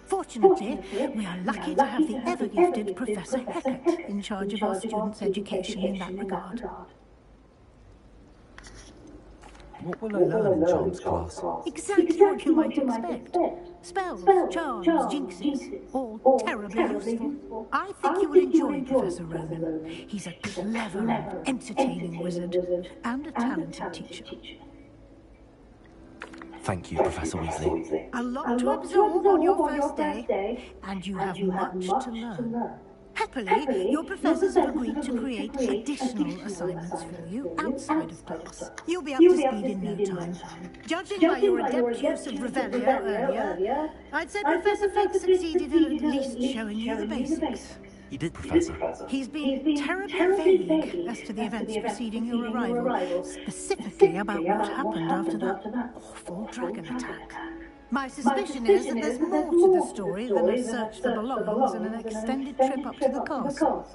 Fortunately, we are lucky to have the ever-gifted Professor Heckert in charge of our students' education in that regard. What will I learn in Charms class? Exactly what you might expect. Spells, charms, jinxes, all terribly useful. I think you will enjoy Professor Ronan. He's a clever and entertaining wizard, and a talented teacher. Thank you, Professor Weasley. A lot to absorb on your first day, and you have much to learn. Happily, your professors have agreed to create additional assignments for you outside of class. You'll be up to speed in no time. Judging by your adept use of Revelio earlier, I'd say Professor Fig succeeded in at least showing you the basics. He did, Professor. He's been terribly vague as to the events preceding your arrival, specifically about what happened after that awful dragon attack. My suspicion is that there's more to the story than a search for belongings and an extended trip up to the castle.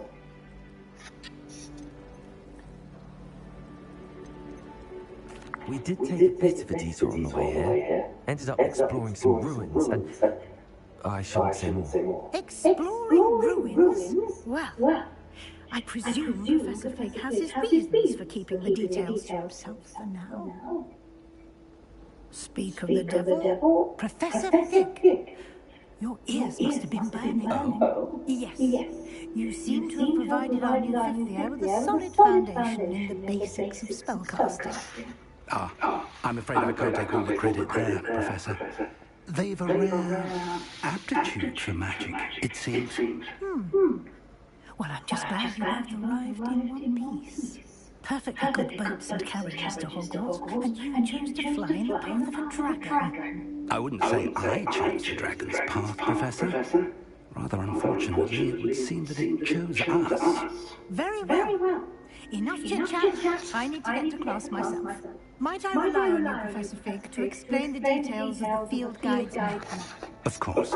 We did take a bit of a detour on the way here. Ended up exploring some ruins and... I shouldn't say more. Exploring ruins? Well, I presume Professor Fig has his reasons for keeping the details to himself for now. Speak of the devil, Professor Fig. Your ears must have been burning. Oh, yes. You seem to have provided our new fifth year with a solid foundation in the basics of spellcasting. I'm afraid I can't take all the credit there, Professor. They've a rare aptitude for magic, it seems. Well, I'm just glad you both arrived in one piece. Perfectly good boats and carriages to Hogwarts, and you chose to fly in the path of a dragon. I wouldn't say I chose the dragon's path, Professor. Rather unfortunately, it would seem that it chose us. Very well. Enough chit-chat. I need to get to class myself. Might I rely on you, Professor Fig, to explain the details of the field guide's map? Of course.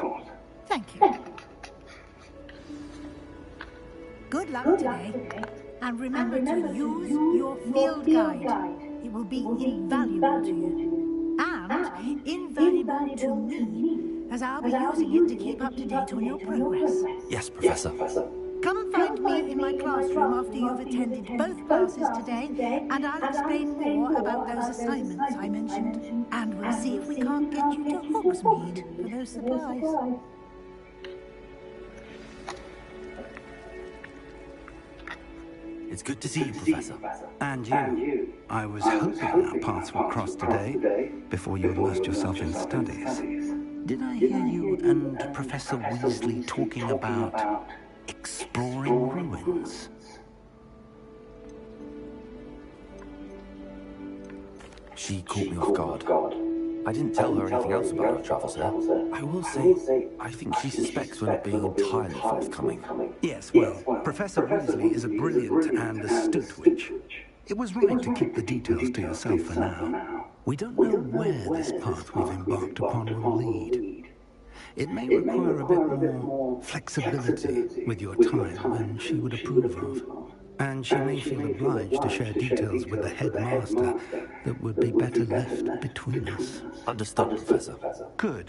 Thank you. Good luck today. And remember to use your field guide. It will be invaluable to you. And invaluable to me, as I'll be using it to keep up to date on your progress. Yes, Professor. Come and find me in my classroom after you've attended both classes today, and I'll explain more about those assignments I mentioned. And we'll see if we can't get you to Hogsmeade for those supplies. It's good to see you, Professor. And you. I was hoping our paths would cross today, before you immersed yourself in studies. Did I hear you and Professor Weasley talking about exploring ruins? She caught me off guard. I didn't tell her anything else about our travels there. I will say, I think she suspects we're not being entirely forthcoming. Yes, well, Professor Weasley is a brilliant and astute witch. It was right to keep the details to yourself for now. We don't know where this path we've embarked upon will lead. It may require a bit more flexibility with your time than she would approve of. And she may feel obliged to share details with the headmaster that would be better left between us. Understood, Professor. Good.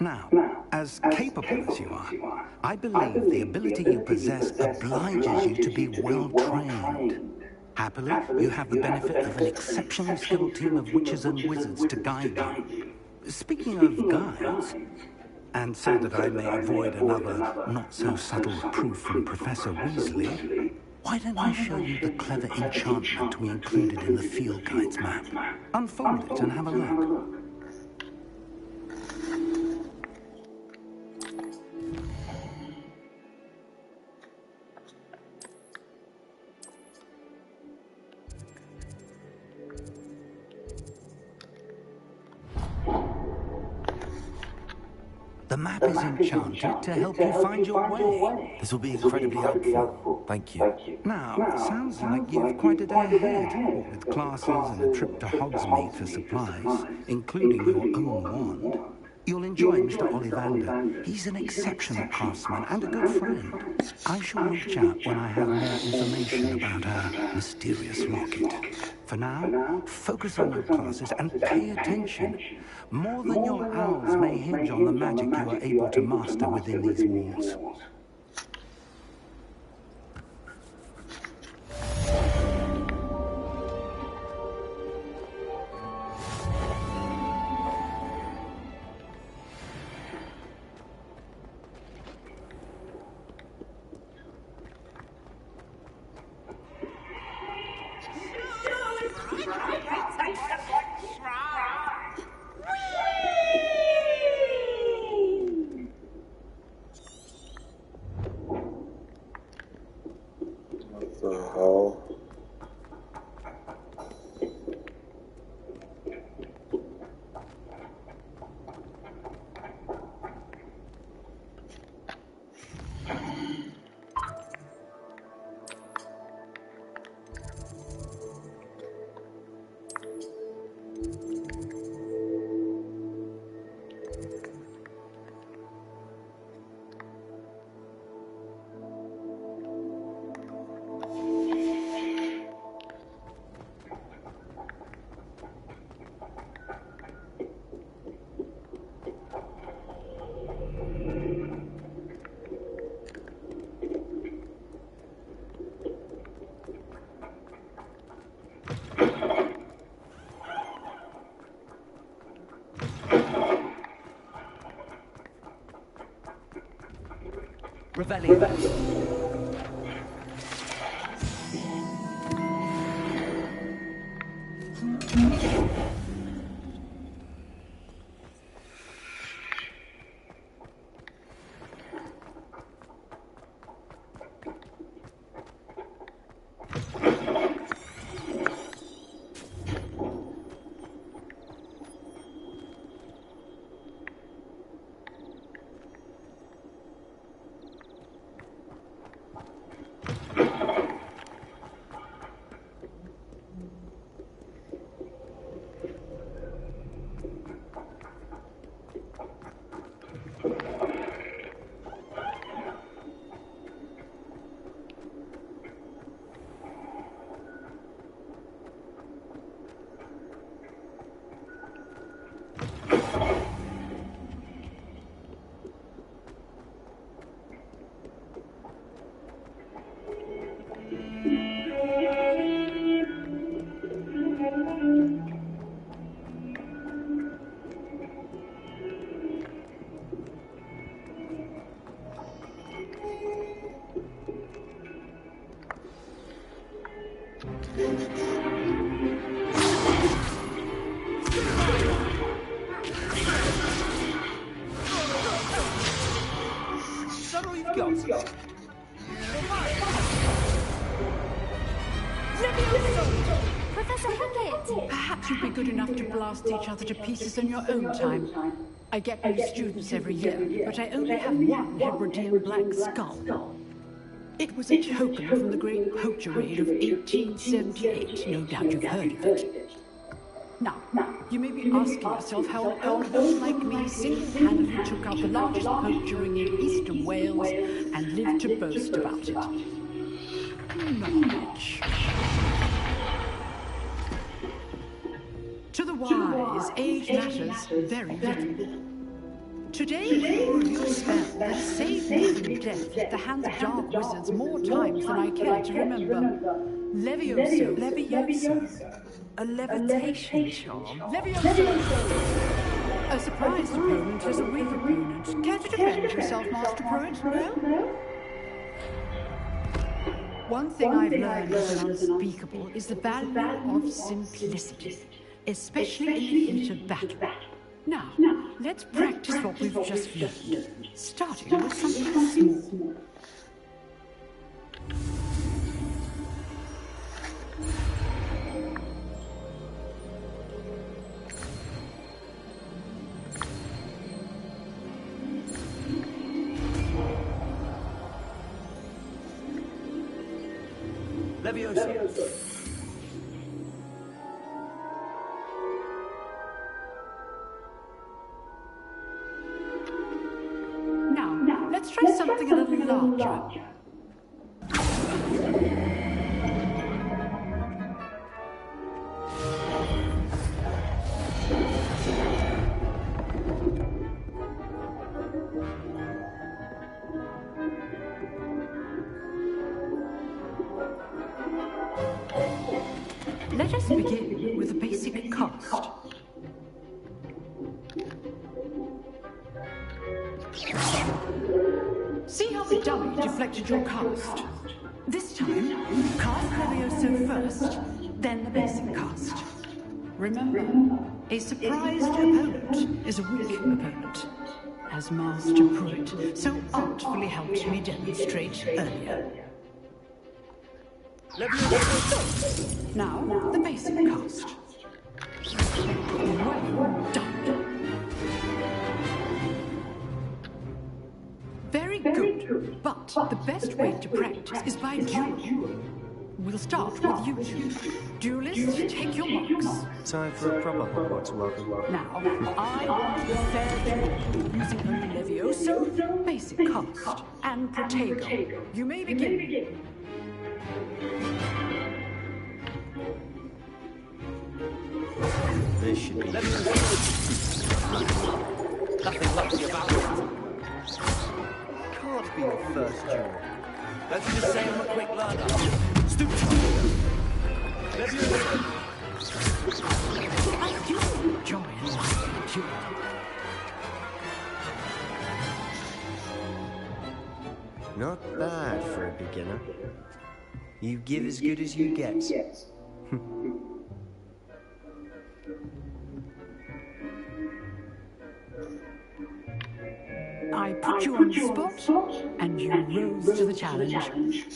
Now, as capable as you are, I believe the ability you possess obliges you to be well trained. Happily, you have the benefit of an exceptionally skilled team of witches and wizards to guide you. Speaking of guides, and so that I may avoid another not-so-subtle proof from Professor Weasley, Why don't I show you the clever enchantment we included in the field guide's map? Unfold it and have a look. The map is enchanted to help you find your way. This will be incredibly helpful. Thank you. Now, it sounds like you've quite a day ahead, with classes and a trip to Hogsmeade for supplies, including your own wand. You'll enjoy Mr. Ollivander. He's an exceptional craftsman and a good friend. I shall reach out when I have more information about our mysterious locket. For now, focus on your classes and pay attention. More than your owls may hinge on the magic you are able to master within these walls. What the hell? Revelio. Perhaps you'd be good enough to blast each other to pieces in your own time. I get new students every year, but I only have one Hebridean black skull. It was a token from the great poacher raid of 1878. No doubt you've heard of it. Now, you may be asking yourself how an old woman like me single-handedly took out the largest poacher ring in eastern Wales and lived to boast about it. Knowledge. To the wise, age matters very little. Today, we reveal a spell that saved me from death at the hands of dark wizards more times than I care to remember. Levioso. Levioso. A levitation charm. Levioso! A surprised opponent is a weak opponent. Care to defend yourself, Master Pruitt? No? One thing I've learned as an unspeakable is the value of simplicity, especially in the heat of battle. Now, let's practice what we've just learned, starting with something small. Leviosa. Now, let's try something a little larger. Let us begin with a basic cast. See how the dummy deflected your cast? This time, cast Levioso first, then the basic cast. Remember, a surprised opponent is a weak opponent, as Master Pruitt so artfully helped me demonstrate earlier. Now, the basic cast. Well done. Very good, but the best way to practice is by duel. We'll start with you two. Duelists, take your marks. Time for a proper Hogwarts welcome. Now, I want a fair duel using only Levioso, basic cast, and Protego. You may begin. This should be Nothing lucky about it. Can't be your first duel. Let's just say I'm a quick learner. Stupid. Leviosa. I do enjoy a duel. Not bad for a beginner. You give as good as you get. I put you on the spot, and you rose to the challenge.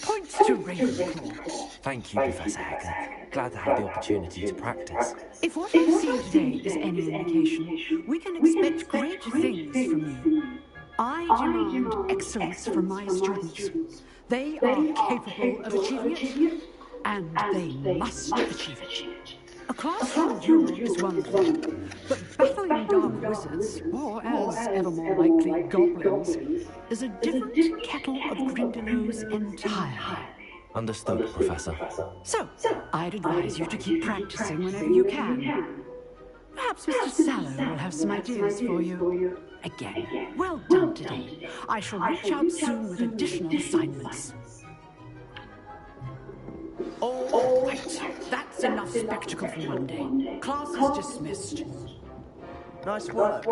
Points to Ravenclaw. Thank you, Professor Hackett. Glad to have the opportunity to practice. If what we've seen today is any indication, we can expect great things from you. I demand excellence from my students. They are capable of achieving it, and they must achieve it. A classroom duel is one thing, but battling dark wizards, or as ever more likely, goblins, is a different kettle of Grindylows entirely. Understood, Professor. So, I'd advise you to keep practicing whenever you can. Perhaps Mr. Sallow will have some ideas for you. Again, well done today. I shall reach out soon with additional assignments. All right, that's enough spectacle for one day. Class is dismissed. Nice work.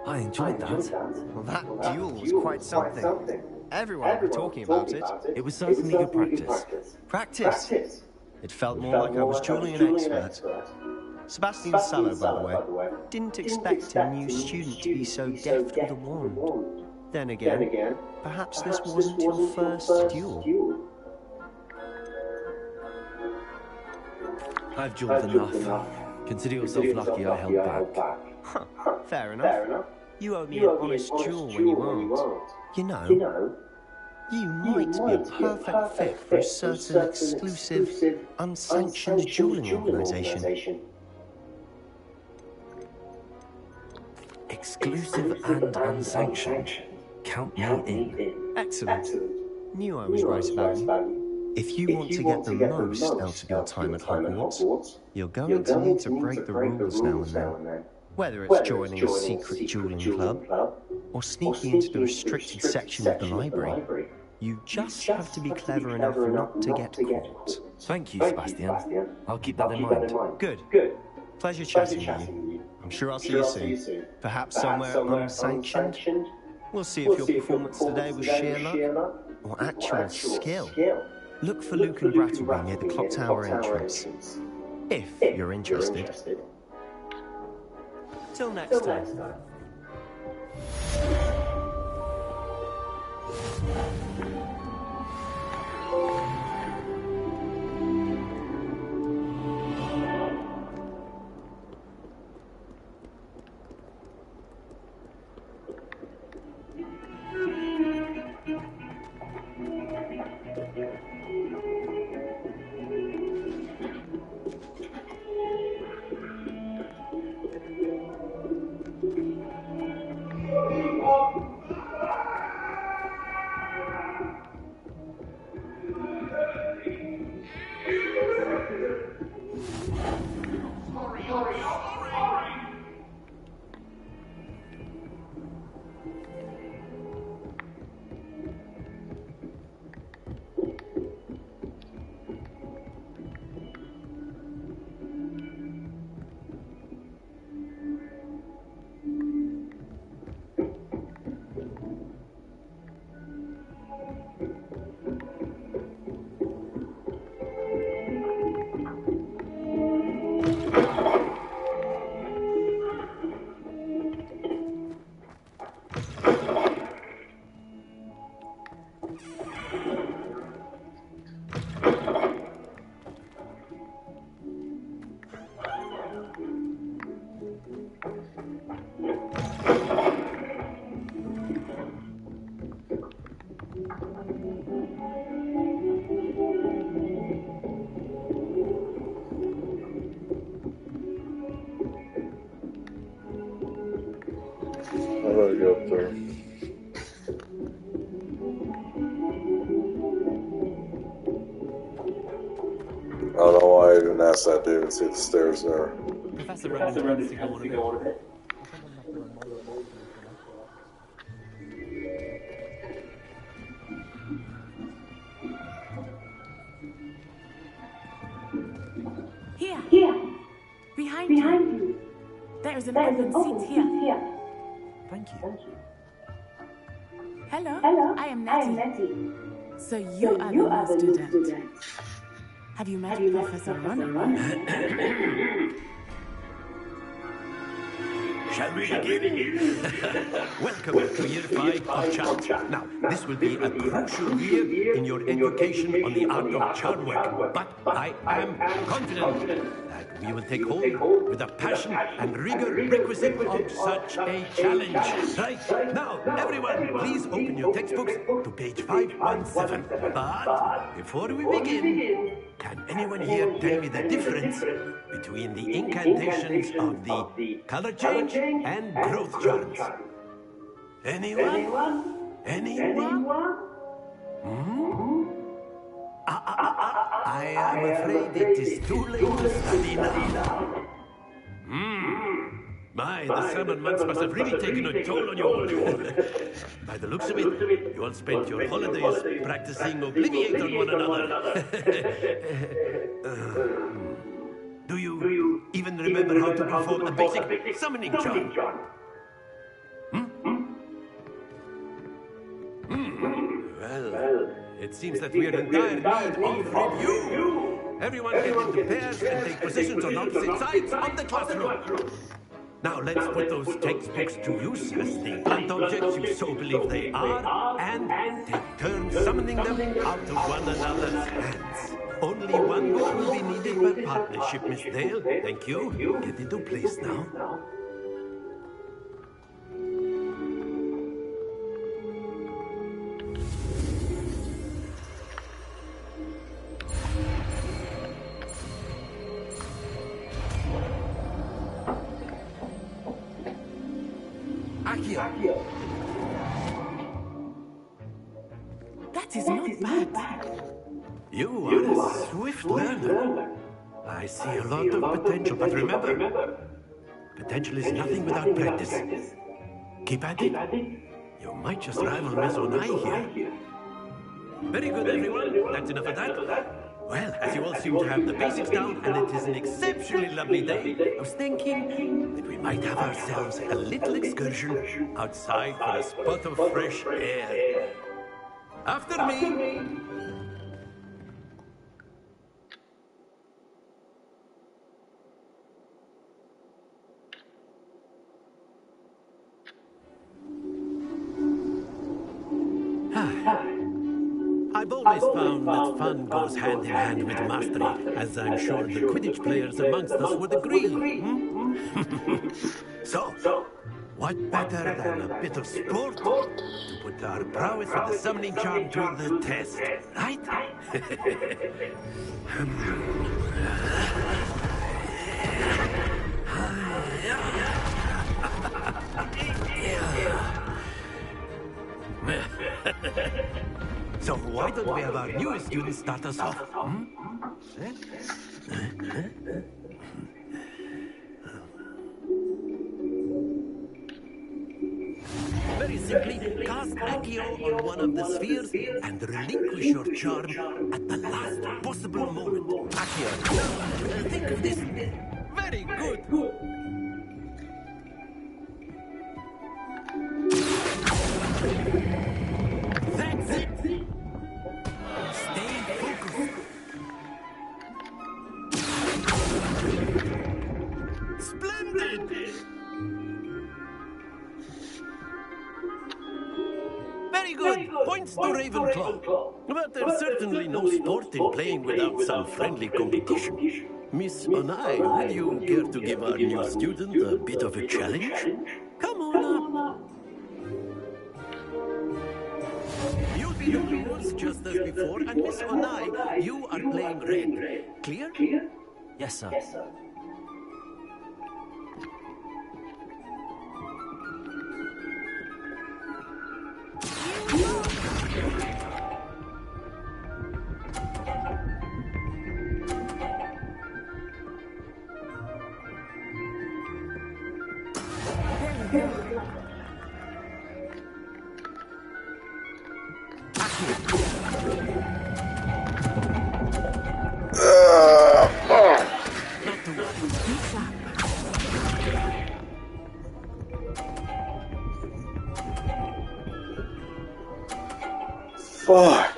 I enjoyed that. Well, that duel was quite something. Everyone will be talking about it. It was certainly good practice. Practice? It felt more like I was dueling an expert. Sebastian Sallow, by the way, didn't expect a new student to be so deft with a wand. Then again, perhaps this wasn't your first duel. I've dueled enough. Consider yourself lucky I held back. Huh, fair enough. You owe me an honest duel when you aren't. You know, you might be a perfect fit for a certain exclusive, unsanctioned dueling organisation. Exclusive and unsanctioned. Count me in. Excellent. Knew I was right about you. If you want to get the most out of your time at Hogwarts, you're going to need to break the rules now and then. Whether it's joining a secret dueling club, or sneaking into the restricted section of the library, you just have to be clever enough not to get caught. Thank you, Sebastian. I'll keep that in mind. Good. Pleasure chatting with you. I'm sure I'll see you soon. Perhaps somewhere unsanctioned. We'll see if your performance today was sheer luck or actual skill. Look for Luke and Brattleby near the clock tower entrance. If you're interested. Till next time. How do I get up there? I don't know why I even asked that to even see the stairs there. Professor Rowan to go on a bit. Here. Behind you. There is an open seat here. Thank you. Hello, I am Nettie. So you are the new student. Have you met Professor Rowan? Shall we begin? Welcome to Year 5 of Chant. Now, this will be a crucial year in your education on the art of charm work, but I am confident that we will take hold with the passion and rigor requisite of such a challenge. Right, now, everyone, please open your textbooks to page 517. But before we begin, can anyone here tell me the difference between the incantations of the color change and growth charms? Anyone? I am afraid it is too late to study now. My, the summer months must have really taken a toll on you all. By the looks of it, you all spent your holidays practicing Obliviate on one another. Do you even remember how to perform a basic summoning charm? Well, it seems that we are in dire need of review. Everyone get into pairs and take positions on opposite sides of the classroom. Now let's put those textbooks to use as the blunt objects you so believe they are, and take turns summoning them out of one another's hands. Only one book will be needed per partnership, Miss Dale. Thank you. Get into place now. That is not bad. You are a swift learner. I see a lot of potential, but remember, potential is nothing without practice. Keep at it. You might just rival Miss Onai here. Very good, everyone. That's enough of that. Well, as you all seem to have the basics down, and it is an exceptionally lovely day, I was thinking that we might have ourselves a little excursion outside for a spot of fresh air. After me. I've always found that fun goes hand in hand with mastery, as I'm sure the Quidditch players amongst us would agree. So, what better than a bit of sport to put our prowess with the summoning charm to the test, right? So why don't we have our newest student start us off? Very simply, cast Accio on one of the spheres and relinquish your charm at the last possible moment. Accio. Think of this. Very good. That's it. Stay focused. Splendid. Very good. Points to Ravenclaw. But there's certainly no sport in playing without some friendly competition. Miss Onai, would you care to give our new student a bit of a challenge? Come on up. You'll be the rules just as before, and Miss Onai, you are playing red. Clear? Yes, sir. Fuck.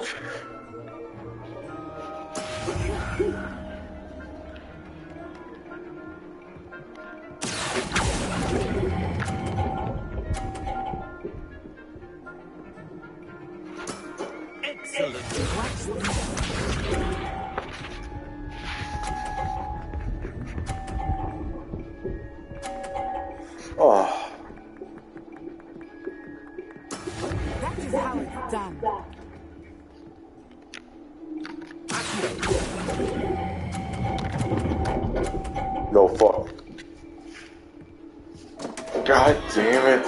Excellent. Oh. That is how it's done. No fuck. God damn it.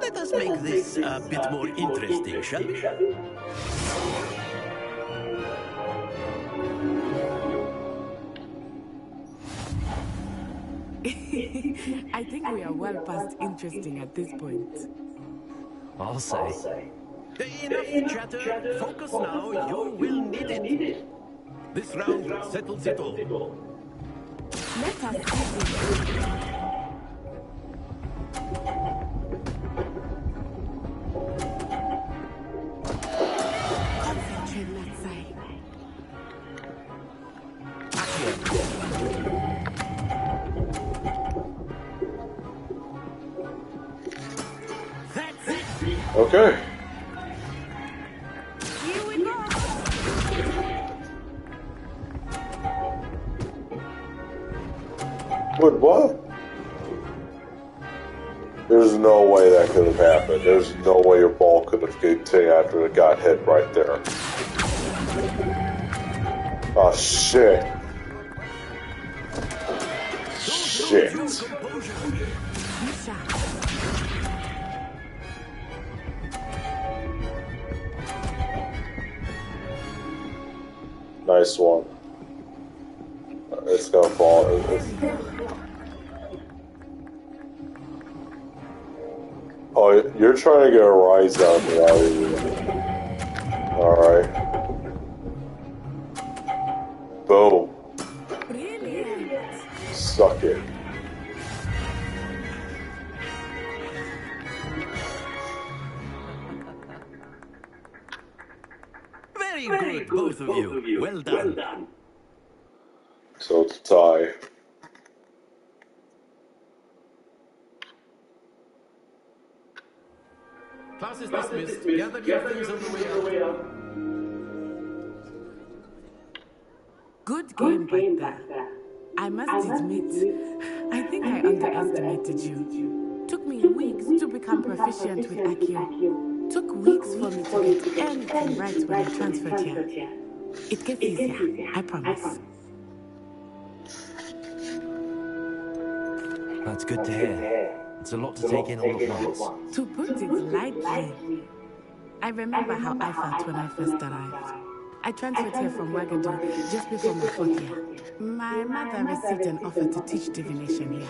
Let us make this a bit more interesting, shall we? I think we are well past interesting at this point. I'll say. Enough chatter. Focus now. You will need it. This round settles it all. Let us see. Concentrate, let's say. That's it. Okay. Here we go. Wait, what? There's no way that could have happened. There's no way your ball could have continued after it got hit right there. Oh, shit. Shit. Nice one. It's gonna fall. Oh, you're trying to get a rise out of me, are you? Alright. Boom. Suck it. Very Very good, both of you. Well done. So it's a tie. Class is dismissed. Gather your things on the way out. Good game back there. I must admit, I think I underestimated you. Took me weeks to become proficient with Accio. Took weeks for me to get anything right when I transferred here. It gets easier, I promise. That's good to hear. It's a lot to take in all at once. To put it lightly, I remember how I felt when I first arrived. I transferred here from Ouagadougou just before my 4th year. My mother received an offer to teach divination here.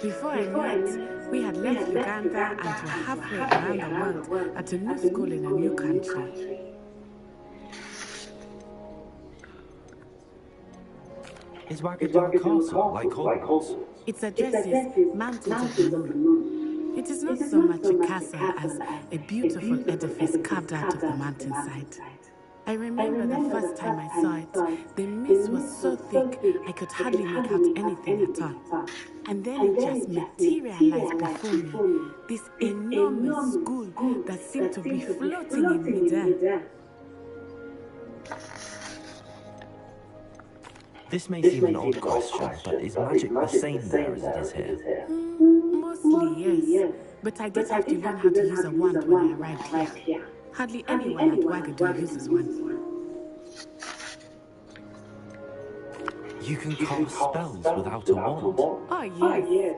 Before I knew it, we had left Uganda and were halfway around the world at a new school in a new country. Is Ouagadougou a castle like Hogwarts? Its address is Mountains of the Moon. It is not so much a castle as a beautiful edifice carved out of the mountainside. I remember the first time I saw it, the mist was so thick I could hardly make out anything at all. And then it just materialized before me, this enormous school that seemed to be floating in midair. This may seem an odd question, but is magic the same there as it is here? Mostly, yes. But I did have to learn how to use a wand when I arrived here. Hardly anyone at Ouagadougou uses one. You can cast spells without a wand? Oh, yes.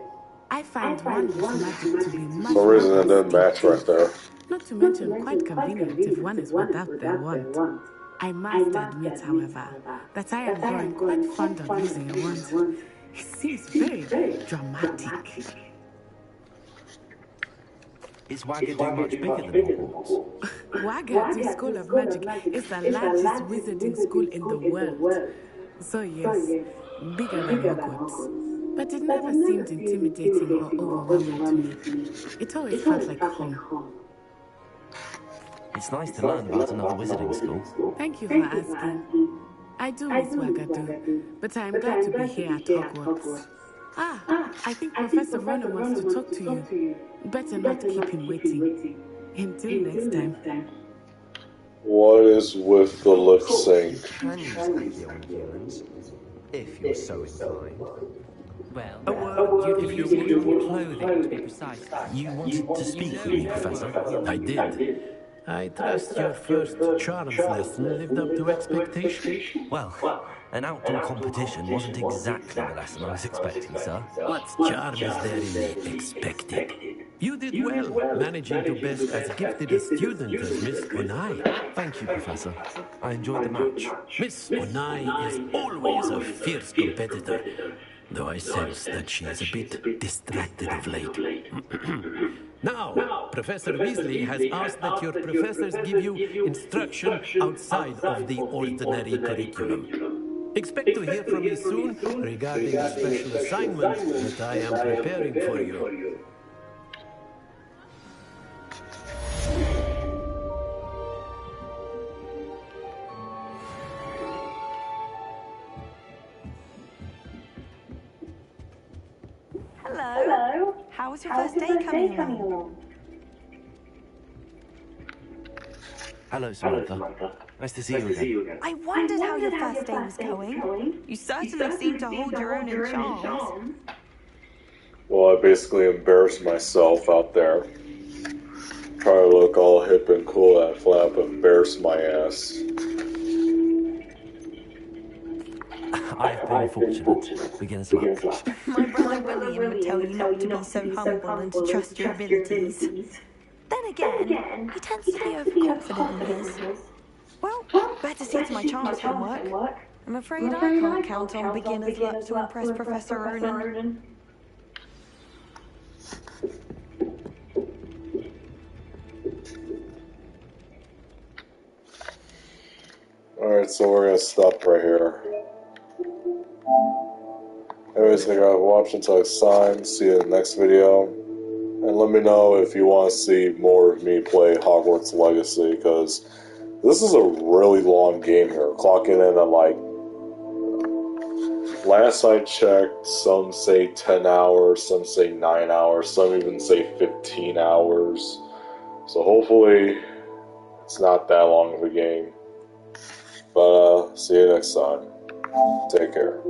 I find wandless magic to be much For some reason it didn't match right there. Not to mention quite convenient if one is without their wand. I must admit, however, that I am growing quite fond of using a wand. It seems very dramatic. Is Ouagadougou much bigger than Hogwarts? Ouagadougou School of Magic is the largest wizarding school in the world. So yes, bigger than Hogwarts. But it never seemed intimidating or overwhelming to me. It always felt like home. It's nice to learn about another wizarding school. Thank you for asking. I do miss Ouagadougou, but I am glad to be here at Hogwarts. I think Professor Vernon wants to talk to you. Better not keep him waiting. Until next time. What is with the lip sync? Can use Accio on humans, if you're so inclined. Well, if you want more clothing, to be precise. You wanted to speak with me, Professor? I did. I trust your first charms lesson lived up to expectation. Well, an outdoor competition wasn't exactly the lesson I was expecting, sir. What charm is there in the expected? You did well, managing to best as gifted a student as Miss Onai. Thank you, Professor. I enjoyed the match. Miss Onai is always a fierce competitor, though I sense that she is a bit distracted of late. Now, Professor Weasley has asked that your professors give you instruction outside of the ordinary curriculum. Expect to hear from me soon regarding a special assignment that I am preparing for you. Hello. How was your first day coming along? Hello, Samantha. Nice to see you again. I wondered how your first day was going. You certainly seem to hold your own in charms. Well, I basically embarrassed myself out there. Try to look all hip and cool at flap, embarrass my ass. I have been fortunate. Beginner's luck. My brother William would tell you not to be so humble and to trust your abilities. Then again, he tends to be overconfident in his. Well, better see to my charms homework. I'm afraid I can't count on beginner's luck to impress Professor Ronan. Alright, so we're gonna stop right here. Anyways, thank you for watching until next time. See you in the next video. And let me know if you want to see more of me play Hogwarts Legacy, because This is a really long game here. Clocking in at like, last I checked, some say 10 hours, some say 9 hours, some even say 15 hours. So hopefully it's not that long of a game. But see you next time. Take care.